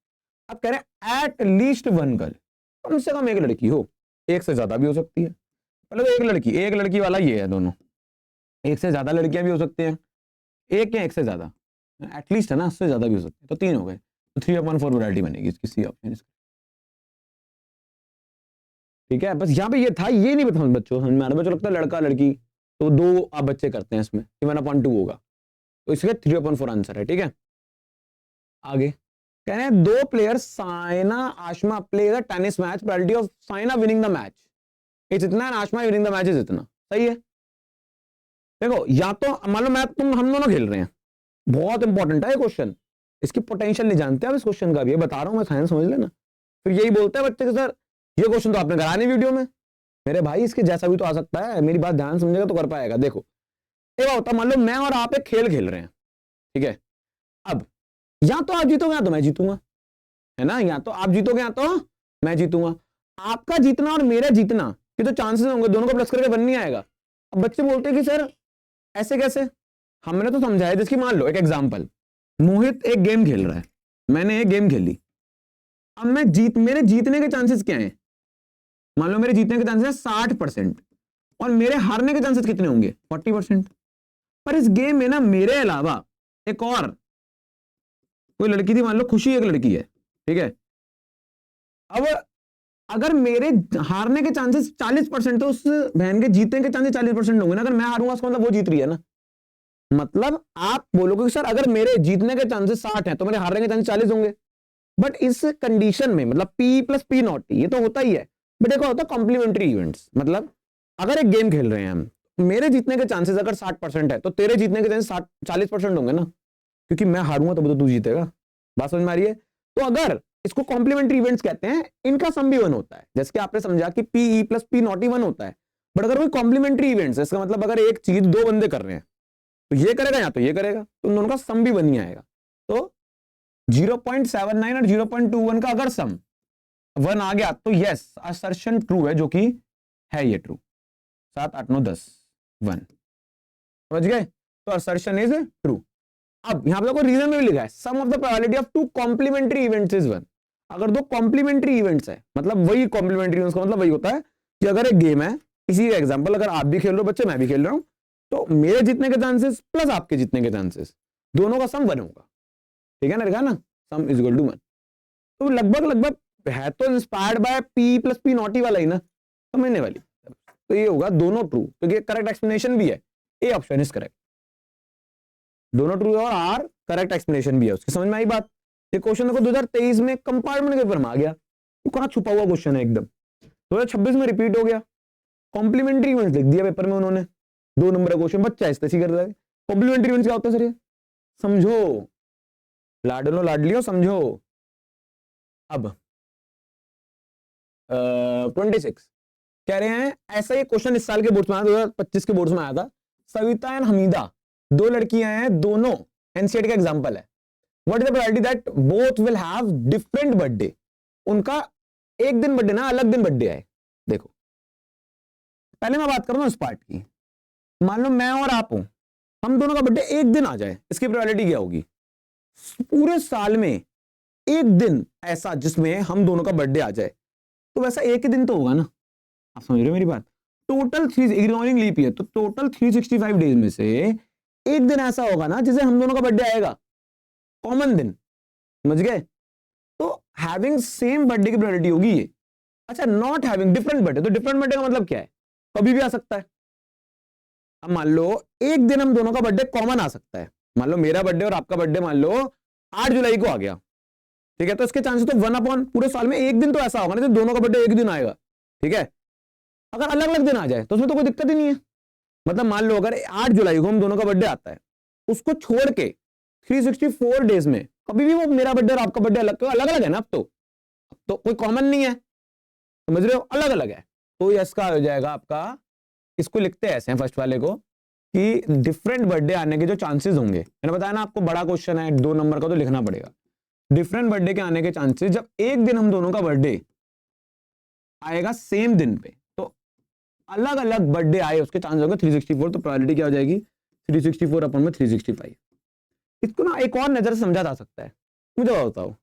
A: अब कह रहे हैं एट लीस्ट 1 गर्ल, कम से कम 1 लड़की हो, 1 से ज्यादा भी हो सकती है, पहले तो 1 लड़की वाला ये है दोनों, 1 से ज्यादा लड़कियां भी हो सकती हैं, 1 या 1 से ज्यादा, एटलीस्ट है ना, उससे ज्यादा भी हो सकती है, तो 3 हो गए, तो 3/4 वैरायटी बनेगी इसकी, सी ऑप्शन। ठीक है, बस यहाँ पे ये था, ये नहीं बता बच्चों समझ में आ रहा, बच्चों लगता है लड़का लड़की तो 2 आप बच्चे करते हैं इसमें, 1/2 होगा, तो इसका 3/4 आंसर है। ठीक है, आगे कह रहे हैं 2 players Saina Ashma play the tennis match, probability of Saina winning the match is इतना and Ashma winning the match is इतना, सही है। देखो या तो मान लो मैं तुम हम दोनों खेल रहे हैं, बहुत इंपॉर्टेंट है ये क्वेश्चन, इसकी पोटेंशियल नहीं जानते आप इस क्वेश्चन का भी, ये बता रहा हूं मैं, साइंस समझ लेना। फिर यही बोलते हैं बच्चे के सर ये क्वेश्चन तो आपने करा नहीं वीडियो में, मेरे भाई इसके जैसा भी तो आ सकता है, मेरी बात ध्यान समझेगा तो कर पाएगा। देखो एक होता मान लो मैं और आप एक खेल खेल रहे हैं, ठीक है, अब या तो आप जीतोगे या तो मैं जीतूंगा, है ना, या तो आप जीतोगे या तो मैं जीतूंगा। आपका जीतना और मेरा जीतना के तो चांसेस होंगे, दोनों को प्लस करके 1 नहीं आएगा। अब बच्चे बोलते हैं कि सर ऐसे कैसे, हमने तो समझाया, जिसकी मान लो एक एग्जांपल, मोहित एक गेम खेल रहा है, मैंने एक गेम खेली, अब मेरे जीतने के चांसेस क्या हैं, मान लो मेरे जीतने के चांसेस 60% और मेरे हारने के चांसेस कितने होंगे 40%। पर इस गेम में ना मेरे अलावा एक और कोई लड़की थी, मान लो खुशी एक लड़की है, ठीक है। अब अगर मेरे हारने के चांसेस 40%, तो उस बहन के जीतने के चांसेस 40% होंगे ना। अगर मैं हारूंगा उसका मतलब वो जीत रही है ना। मतलब आप बोलोगे कि सर अगर मेरे जीतने के चांसेस 60 हैं तो मेरे हारने के चांसेस 40 होंगे। बट इस कंडीशन में मतलब P plus P not T, ये तो होता ही है, बट एक होता है कॉम्प्लीमेंट्री इवेंट्स। मतलब अगर एक गेम खेल रहे हैं हम, मेरे जीतने के चांसेस अगर 60% है तो तेरे जीतने के चांसेस 40% होंगे ना, क्योंकि मैं हारूंगा तो तू जीतेगा। बात समझ में आ रही है? तो अगर इसको कॉम्प्लीमेंट्री इवेंट्स कहते हैं, इनका सम भी 1 होता है, जैसे कि आपने समझा कि P प्लस P नॉट 1 होता है। बट अगर वो कॉम्प्लीमेंट्री इवेंट्स है, इसका मतलब अगर एक चीज 2 बंदे कर रहे हैं तो ये करेगा या तो ये करेगा, तो उन दोनों का सम भी 1 ही आएगा। तो 0.79 और 0.21 का अगर सम 1 आ गया तो यस असर्शन ट्रू है, जो कि है ये ट्रू। 7 8 9 10 1, समझ गए? तो असर्शन इज ट्रू। अब यहां पे देखो रीजन में भी लिखा है sum of the probability of 2 complementary events is 1। अगर 2 कॉम्प्लीमेंट्री इवेंट्स है, मतलब वही कॉम्प्लीमेंट्री इवेंट्स का मतलब वही होता है कि अगर एक गेम है, इसी का एग्जांपल, अगर आप भी खेल रहे हो बच्चे, मैं भी खेल रहा हूं, तो मेरे जीतने के चांसेस प्लस आपके जीतने के चांसेस, दोनों का सम 1 होगा। ठीक है ना, लिखा ना, सम इज इक्वल टू 1। तो लगभग है तो inspired by P plus P not वाला ही ना, समझने वाली। तो ये होगा दोनों ट्रू, क्योंकि करेक्ट एक्सप्लेनेशन भी है, ए ऑप्शन इज करेक्ट। दोनों ट्रू है और आर करेक्ट एक्सप्लेनेशन भी है उसकी। समझ में आई बात? ये क्वेश्चन देखो 2023 में कंपार्टमेंट के पेपर में आ गया, तो कहां छुपा हुआ क्वेश्चन है एकदम। 2026 में रिपीट हो गया, कॉम्प्लीमेंट्री इवेंट्स लिख दिया पेपर में उन्होंने, 2 नंबर का क्वेश्चन, बच्चा इस तरह कर रहा है। कॉम्प्लीमेंट्री इवेंट्स क्या होता है सर? ये समझो, लाडलो लाडलियो समझो। अब 26 कह रहे हैं, ऐसा ही क्वेश्चन इस साल के बोर्ड में आया, 2025 के बोर्ड में आया था। सविता एंड हमीदा 2 लड़कियां हैं, दोनों एनसीईआरटी का एग्जांपल है। What is the probability that both will have different birthday? उनका एक दिन बर्थडे ना, अलग दिन बर्थडे आए। देखो पहले मैं बात करूं इस पार्ट की, मान लो मैं और आप हूं, हम दोनों का बर्थडे एक दिन आ जाए, इसकी प्रोबेबिलिटी क्या होगी? पूरे साल में एक दिन ऐसा जिसमें हम दोनों का बर्थडे आ जाए, तो वैसा एक ही दिन तो होगा ना। आप समझ रहे हो मेरी बात? टोटल 3 इग्नोरिंग लीप ईयर, तो टोटल 365 डेज में से एक दिन ऐसा होगा ना जिसे हम दोनों का बर्थडे आएगा, कॉमन दिन। समझ गए? तो हैविंग सेम बर्थडे की प्रोबेबिलिटी होगी ये। अच्छा, नॉट हैविंग डिफरेंट बर्थडे, तो डिफरेंट बर्थडे का मतलब क्या है? कभी भी आ सकता है। अब मान लो एक दिन हम दोनों का बर्थडे कॉमन आ सकता है, मान लो मेरा बर्थडे और आपका बर्थडे मान लो 8 जुलाई को आ गया, ठीक है, तो इसके चांसेस तो 1 अपॉन पूरे साल में एक दिन तो ऐसा होगा ना तो दोनों का बर्थडे एक दिन आएगा। ठीक है, अगर अलग अलग दिन आ जाए तो उसमें तो कोई दिक्कत ही नहीं है। मतलब मान लो अगर 8 जुलाई को हम दोनों का बर्थडे आता है, उसको छोड़ के 364 डेज में कभी भी वो मेरा बर्थडे और आपका बर्थडे अलग अलग है ना। अब तो कोई कॉमन नहीं है, समझ रहे हो, अलग अलग है। तो यस का हो जाएगा आपका, इसको लिखते हैं ऐसे फर्स्ट वाले को कि डिफरेंट बर्थडे आने के जो चांसेस होंगे, मैंने बताया ना आपको बड़ा क्वेश्चन है 2 नंबर का, तो लिखना पड़ेगा डिफरेंट बर्थडे के आने के चांसेस। जब एक दिन हम दोनों का बर्थडे आएगा सेम दिन पे, तो अलग अलग बर्थडे आए उसके चांसेस होंगे 364, तो प्रोबेबिलिटी क्या हो जाएगी 364 अपन में 365। इसको ना एक और नजर से समझा जा सकता है। मुझे बताओ,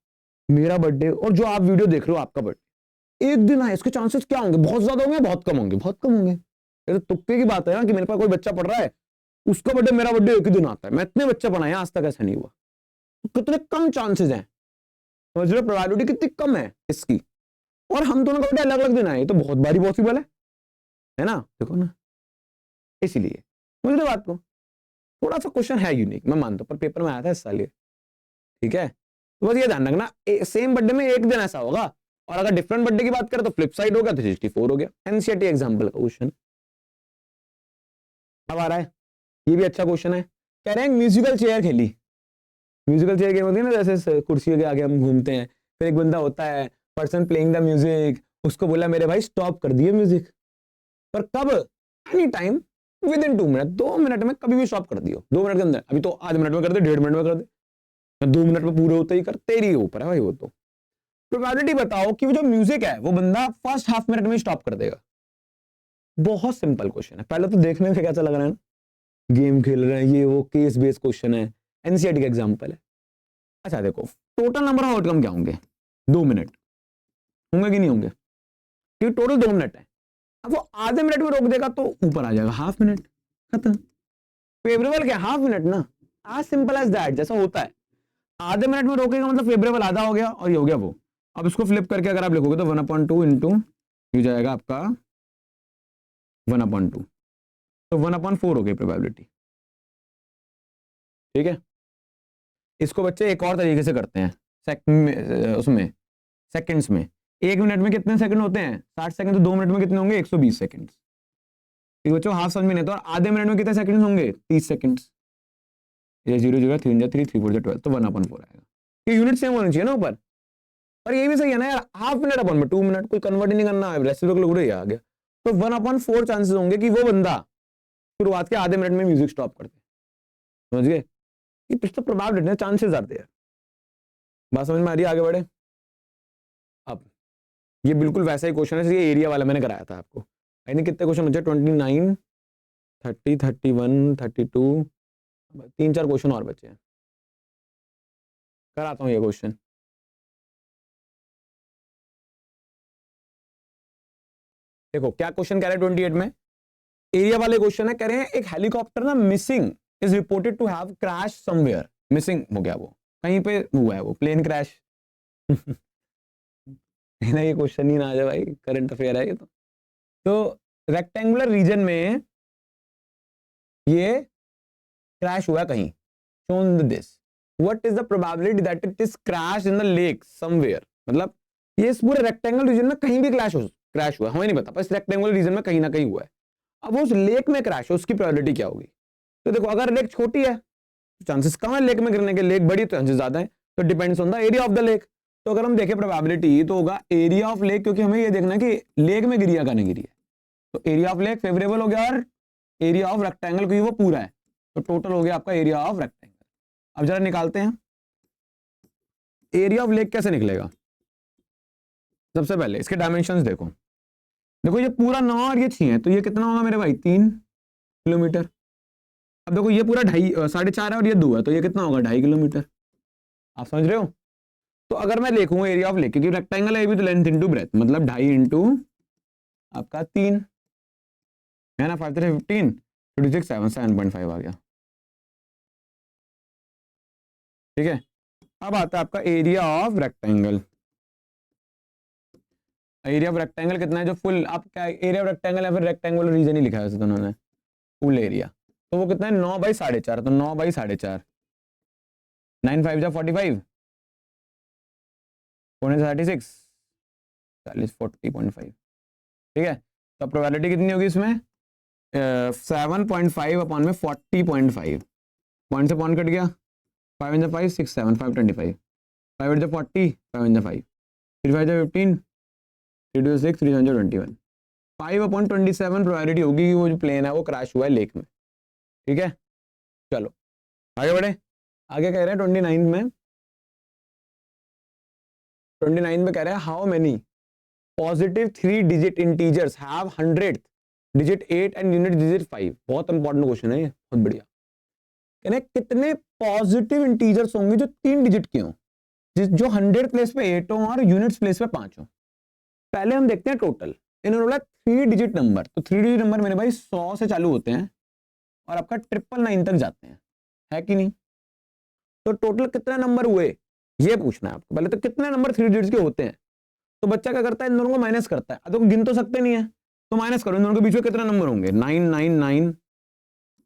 A: मेरा बर्थडे और जो आप वीडियो देख रहे हो आपका बर्थडे एक दिन आए, इसके चांसेस क्या होंगे? बहुत ज्यादा होंगे, बहुत कम होंगे? बहुत कम होंगे। ये तो तुक्के की बात है ना, कि मेरे पास कोई बच्चा पढ़ रहा है, उसका बर्थडे मेरा बर्थडे एक ही दिन आता है, मैं इतने बच्चे पढ़ाए आज तक ऐसा नहीं हुआ। तो कितने कम चांसेस हैं, समझ रहे हो, प्रोबेबिलिटी कितनी कम है इसकी। और हम दोनों का बर्थडे अलग अलग दिन आए तो बहुत बारी पॉसिबल है ना। देखो ना, इसीलिए समझ रहे बात को। थोड़ा सा क्वेश्चन है यूनिक, मैं मानता हूं, पर पेपर में आया था इस साल ये। ठीक है, तो बस ये ध्यान रखना, सेम बर्थडे में एक दिन ऐसा होगा, और अगर डिफरेंट बर्थडे की बात करें तो फ्लिप साइड होगा, 364 हो गया। एनसीईआरटी एग्जांपल का क्वेश्चन अब आ रहा है, ये भी अच्छा क्वेश्चन है। कह रहे हैं म्यूजिकल चेयर खेली। म्यूजिकल चेयर गेम होती है ना, जैसे कुर्सी के आगे हम घूमते हैं, फिर एक बंदा होता है पर्सन प्लेइंग द म्यूजिक, उसको बोला मेरे भाई स्टॉप कर दिए म्यूजिक, पर कब? Any time with in 2 minute, 2 minute में कभी भी स्टॉप कर दियो, 2 मिनट के अंदर। अभी तो आध मिनट में कर दे, 1.5 मिनट में कर दे, 2 मिनट में पूरे होते ही कर, तेरी ऊपर है भाई वो तो। प्रोबेबिलिटी बताओ कि वो जो म्यूजिक है वो बंदा फर्स्ट हाफ मिनट में स्टॉप कर देगा। बहुत सिंपल क्वेश्चन है, पहले तो देखने में कैसा लग रहा है ना, गेम खेल रहे हैं ये वो, केस बेस्ड क्वेश्चन है, एनसीईआरटी का एग्जांपल है। अच्छा देखो, टोटल नंबर ऑफ आउटकम क्या होंगे, 2 मिनट होंगे कि नहीं होंगे, क्योंकि टोटल 2 मिनट है। अब वो आधे मिनट में रोक देगा तो ऊपर आ जाएगा हाफ मिनट, खत्म। फेवरेबल क्या, हाफ मिनट ना, आज सिंपल एज दैट। जैसा होता है आधे मिनट में रोकेगा मतलब फेवरेबल आधा हो गया और ये हो गया वो। अब इसको फ्लिप करके अगर आप लिखोगे तो 1/2 इंटू हो जाएगा आपका 1/2, तो 1/4 हो गई प्रोबेबिलिटी। ठीक है, इसको बच्चे एक और तरीके से करते हैं, उसमें सेकंड्स में। 1 मिनट में कितने सेकंड होते हैं, 60 सेकंड, तो 2 मिनट में कितने होंगे, 120 सेकंड। ठीक बच्चों, हाफ समझ में नहीं तो आधे मिनट में कितने सेकंड होंगे, 30 सेकंड। ये 0 0 3 3 3 4 12, तो 1/4 आएगा। ये यूनिट सेम होनी चाहिए ना ऊपर। और ये भी सही है ना यार, हाफ मिनट अपन में 2 मिनट, कोई कन्वर्ट ही नहीं करना है, वैसे तो उड़े आ गया। तो 1/4 चांसेस होंगे कि वो बंदा शुरुआत के आधे मिनट में म्यूजिक स्टॉप कर दे। समझ गए, ये पिछले प्रोबेबिलिटी, चांसेस आते हैं। बात समझ में आ रही है, आगे बढ़े। अब ये बिल्कुल वैसा ही क्वेश्चन है, ये एरिया वाला मैंने कराया था आपको। आई थिंक कितने क्वेश्चन बचे, 29, 30, 31, 32, 3-4 क्वेश्चन और बचे हैं। कराता हूँ ये क्वेश्चन। देखो क्या क्वेश्चन कह रहे हैं 28 में, एरिया वाले क्वेश्चन है, कह रहे हैं एक हेलीकॉप्टर ना missing is reported to have crash somewhere. Missing हो गया, वो कहीं पे हुआ है वो प्लेन क्रैश। ना ये क्वेश्चन ही ना आ जाए भाई, करंट अफेयर है ये तो रेक्टेंगुलर रीजन में ये क्रैश हुआ कहीं, shown this, what is the probability that it is crashed in the lake somewhere। मतलब ये इस पूरे रेक्टेंगुलर रीजन में कहीं भी क्रैश हुआ, हमें नहीं पता, बस रेक्टेंगुलर रीजन में कहीं ना कहीं हुआ है। अब उस लेक में क्रैश है, उसकी प्रोबेबिलिटी क्या होगी। तो देखो अगर लेक छोटी है तो चांसेस कम है लेक में गिरने के, लेक बड़ी तो चांसेस ज्यादा है, तो depends on the area of the lake. तो अगर हम देखें प्रोबेबिलिटी तो होगा एरिया ऑफ लेक, क्योंकि हमें ये देखना है कि लेक में गिरी या का नहीं गिरी है। तो एरिया ऑफ लेक फेवरेबल हो गया, और एरिया ऑफ रेक्टेंगल क्योंकि वो पूरा है, तो टोटल हो गया आपका एरिया ऑफ रेक्टेंगल। अब जरा निकालते हैं एरिया ऑफ लेक, कैसे निकलेगा। सबसे पहले इसके डायमेंशंस देखो, देखो ये पूरा 9 और ये 6 है, तो ये कितना होगा मेरे भाई, 3 किलोमीटर। अब देखो ये पूरा 4.5 है और ये 2 है, तो ये कितना होगा, 2.5 किलोमीटर। आप समझ रहे हो। तो अगर मैं लिखूं एरिया ऑफ लेक, क्योंकि रेक्टेंगल है भी, तो लेंथ इंटू ब्रेथ, मतलब 2.5 इंटू आपका 3 है ना, 5 3 15 26 7 7.5 आ गया। ठीक है, अब आता है आपका area of rectangle. Area of rectangle कितना है, जो फुल आप क्या एरिया ऑफ रेक्टेंगल या फिर रेक्टेंगुलर रीजन ही लिखा है वैसे तो उन्होंने, फुल एरिया, तो वो कितना है 9/4.5, तो 9/4.5, 9 5 जा 45, 36, 40.5। ठीक है, तो प्रोबेबिलिटी कितनी होगी इसमें, 7.5 अपॉन में 40.5, पॉइंट से पॉइंट कट गया, 5 × 5 6 7 5 25, 5 × 40, 5 × 5 3 5 15, 3 2 6 3 7 21, 5/27 प्रोबेबिलिटी होगी कि वो जो प्लेन है वो क्रैश हुआ है लेक में। ठीक है, चलो आगे बढ़े। आगे कह रहे हैं 29 में कह रहे हैं how many positive 3 digit integers have 100th digit 8 and unit digit 5। बहुत इंपॉर्टेंट क्वेश्चन है ये, बहुत बढ़िया। कह रहे हैं कितने पॉजिटिव इंटीजर्स होंगे जो 3 डिजिट के हों, जो 100th प्लेस पे 8 हो और यूनिट्स प्लेस पे 5 हो। पहले हम देखते हैं टोटल, इन्होंने बोला 3 डिजिट नंबर, तो 3 डिजिट नंबर मेरे भाई 100 से चालू होते हैं और आपका 999 तक जाते हैं, है कि नहीं। तो टोटल कितने नंबर हुए ये पूछना है आपको। पहले तो कितने नंबर 3 डिजिट्स के होते हैं, तो बच्चा क्या करता है, इन दोनों को माइनस करता है। तो गिन तो सकते नहीं है, तो माइनस करो, इन दोनों के बीच में कितने नंबर होंगे, 999,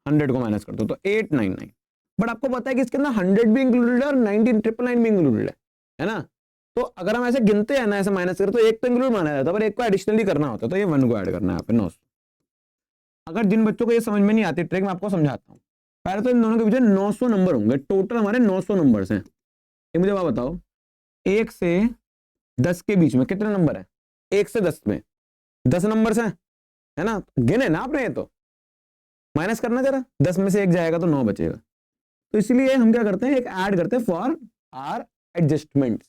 A: 100 को माइनस कर दो तो 899। बट आपको पता है कि इसके अंदर 100 भी इंक्लूडेड है और 999 भी इंक्लूडेड है ना। तो अगर हम ऐसे गिनते हैं ना, ऐसे माइनस करें, तो एक तो इंक्लूड माना जाता है, पर एक को एडिशनली करना होता है, तो ये 1 को ऐड करना है यहाँ पे 900। अगर जिन बच्चों को ये समझ में नहीं आती ट्रिक, मैं आपको समझाता हूँ। पहले तो इन दोनों के पीछे 900 नंबर होंगे, टोटल हमारे 900 नंबर्स हैं। ये मुझे बात बताओ, 1 से 10 के बीच में कितने नंबर है, 1 से 10 में 10 नंबर्स हैं, है ना। गिने ना आपने, ये तो माइनस करना जरा, 10 में से 1 जाएगा तो 9 बचेगा, तो इसलिए हम क्या करते हैं, एक ऐड करते हैं फॉर आर एडजस्टमेंट्स,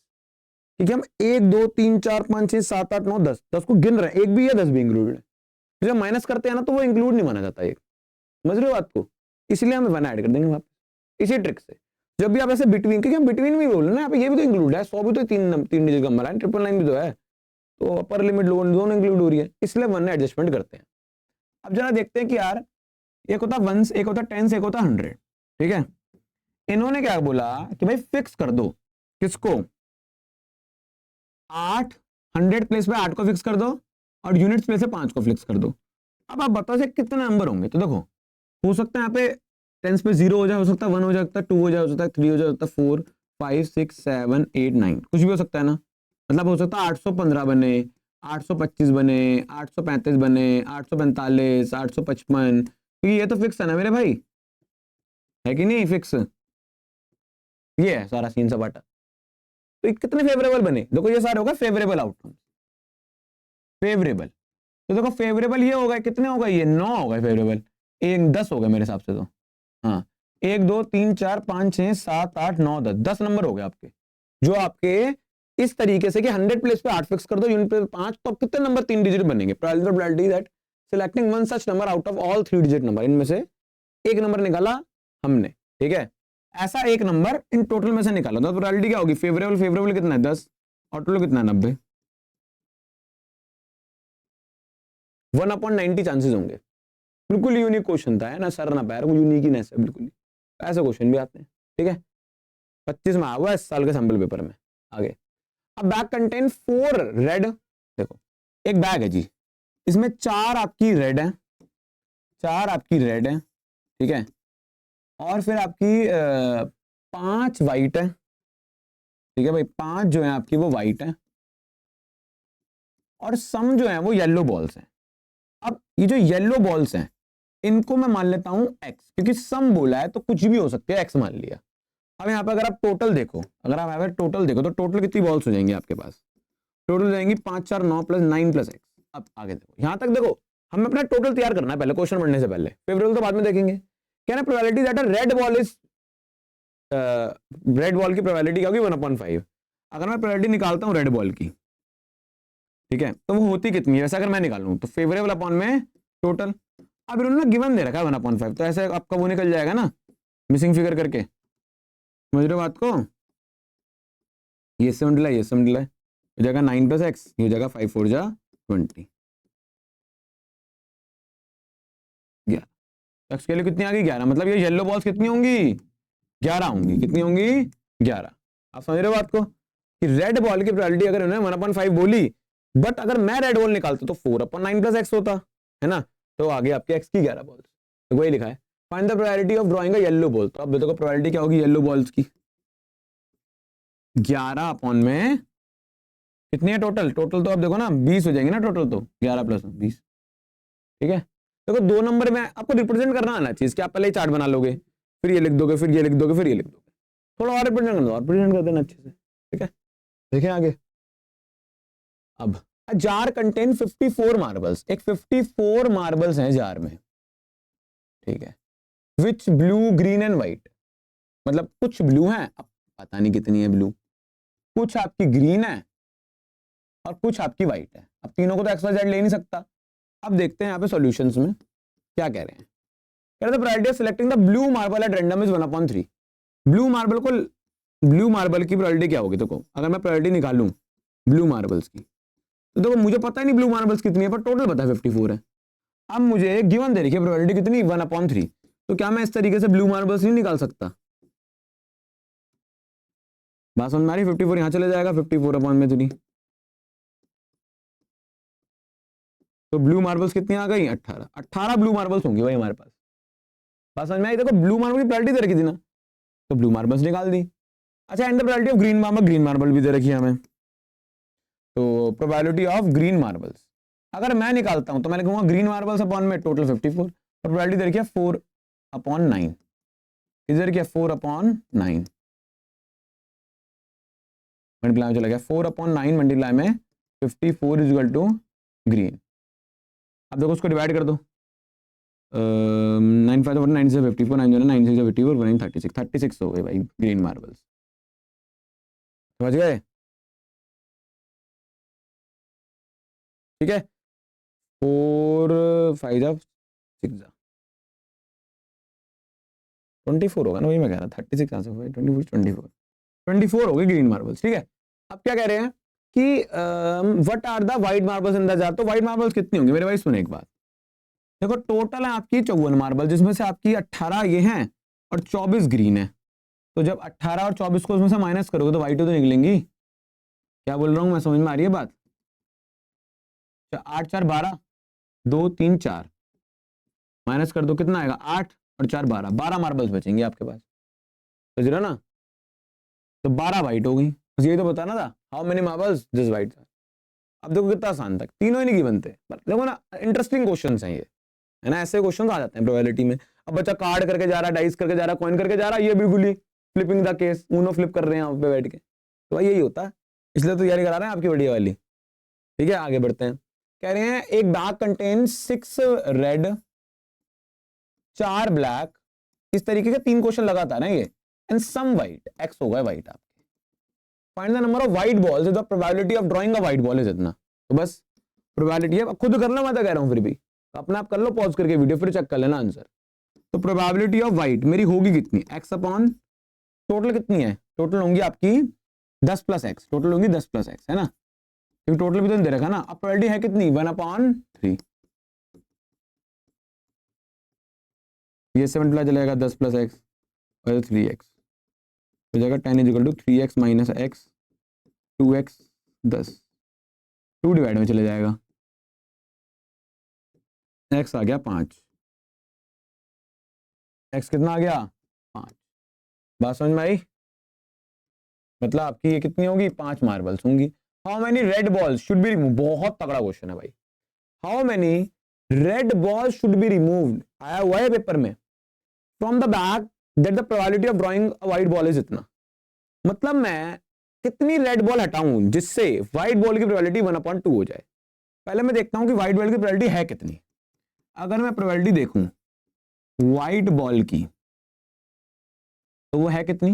A: क्योंकि हम 1 2 3 4 5 6 7 8 9 10 10 को गिन रहे हैं, एक भी या 10 भी इंक्लूडेड है। जब माइनस करते हैं ना तो वो इंक्लूड नहीं माना जाता एक, समझ रहे हो बात को, इसलिए हम 1 ऐड कर देंगे वापस इसी ट्रिक से। जब भी आप ऐसे बिटवीन, क्योंकि हम बिटवीन भी बोल रहे हैं ना, यहाँ पे ये भी तो इंक्लूड है, 100 भी तो तीन डिजिट का नंबर है, 999 भी तो है, तो अपर लिमिट लोअर दोनों इंक्लूड हो रही है, इसलिए 1 एडजस्टमेंट करते हैं। अब जरा देखते हैं कि यार एक होता 1, एक होता 10, एक होता 100, ठीक है। इन्होंने क्या बोला कि भाई फिक्स कर दो, किसको, 8 100 प्लेस पे 8 को फिक्स कर दो और यूनिट्स प्लेस पे 5 को फिक्स कर दो। अब आप बताओ से कितने नंबर होंगे, तो देखो हो सकता है यहाँ पे टेंस पे 0 हो जाए, हो सकता है 1 हो जाए, 2 हो जाए, हो सकता है 3 हो जाए, हो सकता है 4 5 6 7 8 9, कुछ भी हो सकता है ना। मतलब हो सकता है 815 बने, 825 बने, 835 बने, 845, 855, क्योंकि ये तो फिक्स है ना मेरे भाई, है कि नहीं फिक्स, ये है सारा सीन सपाटा। तो कितने फेवरेबल बने, देखो ये सारे होगा फेवरेबल आउटकम, फेवरेबल, तो देखो फेवरेबल ये होगा, कितने होगा, ये 9 होगा फेवरेबल, 10 हो गए मेरे हिसाब से तो, हाँ 1 2 3 4 5 6 7 8 9 10 नंबर हो गए आपके, जो आपके इस तरीके से कि 100 प्लेस पे 8 फिक्स कर दो, यूनिट पे 5, तो कितने नंबर 3 डिजिट बनेंगे, probability that selecting one such number out of all 3 digit number, इनमें से एक नंबर निकाला हमने, ठीक है, ऐसा एक नंबर इन टोटल में से निकाला, तो प्रोबेबिलिटी क्या होगी, फेवरेबल, फेवरेबल कितना है 10 और टोटल कितना है 90, 1/90 चांसेस होंगे। बिल्कुल यूनिक क्वेश्चन था, है ना, सर ना पैर को यूनिकनेस है बिल्कुल, ऐसे क्वेश्चन भी आते हैं, ठीक है। 25 में आया हुआ इस साल के सैंपल पेपर में। आगे, अब बैग कंटेन 4 रेड, देखो एक बैग है जी, इसमें 4 आपकी रेड है, 4 आपकी रेड है, ठीक है, और फिर आपकी 5 वाइट है, ठीक है भाई, 5 जो है आपकी वो वाइट है, और सम जो है वो येलो बॉल्स हैं। अब ये जो येलो बॉल्स हैं इनको मैं मान लेता हूं एक्स, क्योंकि सम बोला है तो कुछ भी हो सकते हैं, एक्स मान लिया। अब यहाँ पे अगर आप टोटल देखो, अगर आप यहाँ पे टोटल देखो तो टोटल कितनी बॉल्स हो जाएंगी आपके पास, टोटल हो जाएंगी 5 4 9 प्लस 9 प्लस एक्स। अब आगे देखो, यहां तक देखो, हमें अपना टोटल तैयार करना है पहले, क्वेश्चन पढ़ने से पहले, फेवरेबल तो बाद में देखेंगे। क्या ना, probability that red ball is, red ball की प्रोबेबिलिटी क्या होगी 1/5। अगर मैं प्रोबेबिलिटी निकालता हूँ रेड बॉल की, ठीक है, तो वो होती कितनी है, वैसे अगर मैं निकालूं तो फेवरेबल अपॉन में टोटल। अब इन्होंने गिवन दे रखा है 1/5, तो ऐसे आपका वो निकल जाएगा ना मिसिंग फिगर करके, समझ रहे हो बात को, ये से मिला, ये से मिला, हो जाएगा 9 प्लस एक्स, ये हो जाएगा 5 4 जा 20, 11 एक्स के लिए कितनी आ गई 11, मतलब ये येलो बॉल्स कितनी होंगी 11 होंगी, कितनी होंगी 11। आप समझ रहे हो बात को, कि रेड बॉल की प्रोबेबिलिटी अगर उन्होंने 1/5 बोली, बट अगर मैं रेड बॉल निकालता तो 4/9 प्लस एक्स होता है ना, तो आगे आपके एक्स की 11 बॉल्स, तो वही लिखा है, find the probability of drawing a yellow ball. तो अब देखो प्रोबेबिलिटी क्या होगी येलो बॉल्स की, 11 अपॉन में कितनी है टोटल, टोटल तो आप देखो ना 20 हो जाएंगे ना टोटल, तो 11 प्लस 20, ठीक है। देखो 2 नंबर में आपको रिप्रेजेंट करना आना चाहिए, क्या आप पहले ही चार्ट बना लोगे, फिर ये लिख दोगे, फिर ये लिख दोगे, फिर ये लिख दोगे, थोड़ा और रिप्रेजेंट कर दो, और रिप्रेजेंट कर देना अच्छे से, ठीक है। देखिए आगे, अब जार कंटेन 54 मार्बल्स, एक 54 मार्बल्स हैं जार में, ठीक है, विच ब्लू ग्रीन एंड व्हाइट, मतलब कुछ ब्लू है, अब पता नहीं कितनी है ब्लू, कुछ आपकी ग्रीन है और कुछ आपकी व्हाइट है। अब तीनों को तो एक्स वाई जेड ले नहीं सकता। अब देखते हैं यहाँ पे सॉल्यूशंस में क्या कह रहे हैं, कह रहे थे probability of selecting the blue marble at random is 1/3। Blue marble को, ब्लू मार्बल की प्रोबेबिलिटी क्या होगी, देखो अगर मैं प्रोबेबिलिटी निकालूं ब्लू मार्बल्स की, तो देखो मुझे पता ही नहीं ब्लू मार्बल्स कितनी है, पर टोटल पता है 54 है। अब मुझे गिवन दे रखी है प्रोबेबिलिटी कितनी 1/3, तो क्या मैं इस तरीके से ब्लू मार्बल्स नहीं निकाल सकता, बात समझ में आ रही, 54 यहां चले जाएगा, 54/3, तो ब्लू मार्बल्स कितनी आ गई 18, 18 ब्लू मार्बल्स होंगी भाई हमारे पास, बात समझ में आई। देखो ब्लू मार्बल की प्रोबेबिलिटी दे रखी थी ना, तो ब्लू मार्बल्स निकाल दी। अच्छा, and the probability of green marble भी दे रखी है हमें, तो प्रोबेबिलिटी ऑफ ग्रीन मार्बल्स अगर मैं निकालता हूं तो मैं लिखूंगा ग्रीन मार्बल्स अपॉन में टोटल 54, और प्रोबेबिलिटी दे रखी है 4/9, इधर क्या 4/9 मल्टीप्लाई में चला गया, 4/9 मल्टीप्लाई में 54 इज इक्वल टू ग्रीन। अब देखो उसको डिवाइड कर दो, 9 5 9 से 54 9 9 6 54 1 36 36 हो गए भाई ग्रीन मार्बल्स, समझ गए? ठीक है, 4 5 6 24 होगा ना, वही मैं कह रहा था 36 कहाँ से हुआ 24 24 24 हो गए ग्रीन मार्बल्स। ठीक है, अब क्या कह रहे हैं कि what are the white marbles in the jar, तो व्हाइट मार्बल्स कितनी होंगी मेरे भाई? सुने एक बात, देखो टोटल है आपकी 54 मार्बल, जिसमें से आपकी 18 ये हैं और 24 ग्रीन है। तो जब 18 और 24 को उसमें से माइनस करोगे तो व्हाइट तो निकलेंगी। क्या बोल रहा हूँ मैं, समझ में आ रही है बात? 8 4 12 2 3 4 माइनस कर दो, कितना आएगा? 8 और 4 12, 12 मार्बल्स बचेंगे आपके पास, समझ रहे हो ना? तो 12 व्हाइट हो गई, बस यही तो बताना था, how many marbles this white. अब देखो कितना आसान था, तीनों ही नहीं बनते, देखो ना इंटरेस्टिंग क्वेश्चंस हैं ये, है ना? ऐसे क्वेश्चंस आ जाते हैं प्रोबेबिलिटी में। अब बच्चा कार्ड करके जा रहा है, डाइस करके जा रहा है, कॉइन करके जा रहा है, ये बिल्कुल ही flipping the case, Uno flip कर रहे हैं यहाँ पे बैठ के, तो यही होता है, इसलिए तो तैयारी करा रहे हैं आपकी बढ़िया वाली। ठीक है, आगे बढ़ते हैं। कह रहे हैं एक बैग कंटेन 6 रेड 4 ब्लैक, इस तरीके के 3 क्वेश्चन लगातार हैं ये, एंड सम व्हाइट, एक्स होगा व्हाइट आपके, find the number of white balls, the probability of drawing a white ball is इतना। तो बस प्रोबेबिलिटी है, खुद करना, मैं तो कह रहा हूं फिर भी अपने आप कर लो, पॉज करके वीडियो फिर चेक कर लेना आंसर। तो प्रोबेबिलिटी ऑफ व्हाइट मेरी होगी कितनी? एक्स अपॉन टोटल कितनी है? टोटल होंगी आपकी 10 प्लस एक्स, टोटल होंगी 10 प्लस एक्स, है ना? क्योंकि टोटल भी तो दे रखा ना। अब प्रोबेबिलिटी है कितनी? 1/3, ये 7 प्लस चलेगा 10 प्लस एक्स और 3x हो जाएगा 10 is equal to 3x minus x 2x 10, 2 divide में चले जाएगा, x आ गया 5, x कितना आ गया? 5। बात समझ में आई? मतलब आपकी ये कितनी होगी? 5 मार्बल्स होंगी। How many red balls should be remove, बहुत तगड़ा क्वेश्चन है भाई। How many red balls should be removed, आया हुआ है पेपर में, from the bag that the probability of drawing a white ball is इतना। मतलब मैं कितनी रेड बॉल हटाऊं जिससे व्हाइट बॉल की प्रोबेबिलिटी 1/2 हो जाए। पहले मैं देखता हूं कि व्हाइट बॉल की प्रोबेबिलिटी है कितनी। अगर मैं प्रोबेबिलिटी देखूं व्हाइट बॉल की तो वो है कितनी?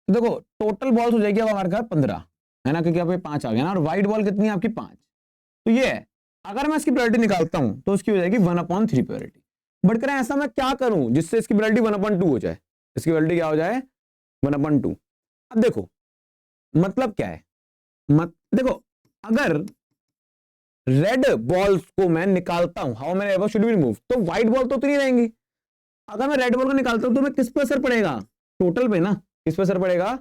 A: देखो टोटल बॉल्स हो जाएगी अब हमारे घर 15, है ना, क्योंकि यहाँ पे 5 आ गया ना, और व्हाइट बॉल कितनी है आपकी? 5। तो ये है, अगर मैं इसकी प्रोबेबिलिटी निकालता हूं तो उसकी हो जाएगी 1/3 प्रोबेबिलिटी। बट करें ऐसा मैं क्या करूं जिससे इसकी प्रोबेबिलिटी 1/2 हो जाए? इसकी प्रोबेबिलिटी क्या हो जाए? 1/2। अब देखो मतलब क्या है, देखो अगर रेड बॉल्स को मैं निकालता हूं, how many ever should be remove, तो व्हाइट बॉल तो उतनी रहेंगी। अगर मैं रेड बॉल को निकालता हूं तो मैं किस पर असर पड़ेगा? टोटल पे ना। किस पर असर पड़ेगा?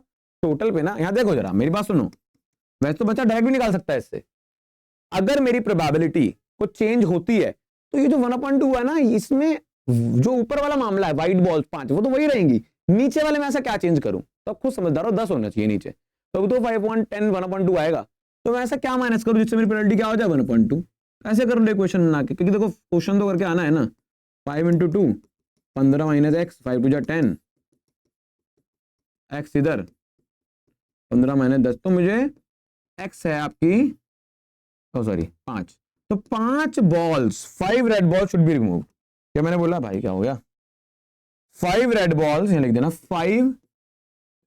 A: टोटल पे ना। यहां देखो जरा, मेरी बात सुनो, वैसे तो बच्चा डायरेक्ट भी निकाल सकता है इससे। अगर मेरी प्रोबेबिलिटी को चेंज होती है तो ये जो 1/2 है ना, इसमें जो ऊपर वाला मामला है व्हाइट बॉल्स 5 वो तो वही रहेंगी, नीचे वाले में ऐसा क्या चेंज करूं? तो आप खुद समझदार हो, 10 होना चाहिए नीचे, तो 5/10 1/2 आएगा। तो मैं ऐसा क्या माइनस करूं जिससे मेरी प्रोबेबिलिटी क्या हो जाए? 1/2। ऐसे कर लो क्वेश्चन बना के, क्योंकि देखो क्वेश्चन तो करके आना है ना। 5 × 2 15 माइनस एक्स, 5 × 2 = 10, एक्स इधर 15 माइनस 10, तो मुझे एक्स है आपकी, सॉरी 5, तो 5 balls 5 red ball should be remove. क्या मैंने बोला भाई? क्या हो गया? 5 रेड बॉल्स, यहां लिख देना 5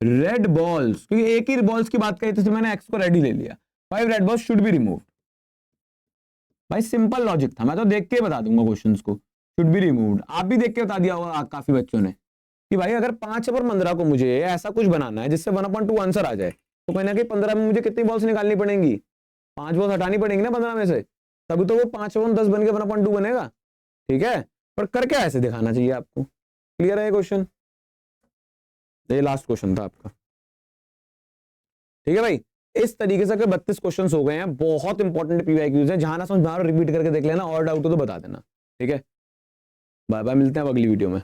A: रेड बॉल्स, क्योंकि एक ही बॉल्स की बात करी थी तो मैंने एक्स को रेड ही ले लिया। 5 red balls should be remove. भाई सिंपल लॉजिक था, मैं तो देख के बता दूंगा क्वेश्चंस को, शुड बी रिमूव्ड। आप भी देख के बता दिया होगा काफी बच्चों ने कि भाई अगर 5/15 को मुझे ऐसा कुछ बनाना है जिससे 1/2 आंसर आ जाए, तो कहीं ना कहीं 15 में मुझे कितनी बॉल्स निकालनी पड़ेंगी? 5 बॉल्स हटानी पड़ेंगी ना 15 में से, तभी तो वो 5/10 बन के 1/2 बनेगा। ठीक है, पर करके ऐसे दिखाना चाहिए आपको। क्लियर है क्वेश्चन? ये लास्ट क्वेश्चन था आपका। ठीक है भाई, इस तरीके से अगर 32 क्वेश्चंस हो गए हैं, बहुत इंपॉर्टेंट पीवाईक्यूज है, जहां ना समझ में आ रहा रिपीट करके देख लेना, और डाउट हो तो बता देना। ठीक है, बाय बाय, मिलते हैं अब अगली वीडियो में।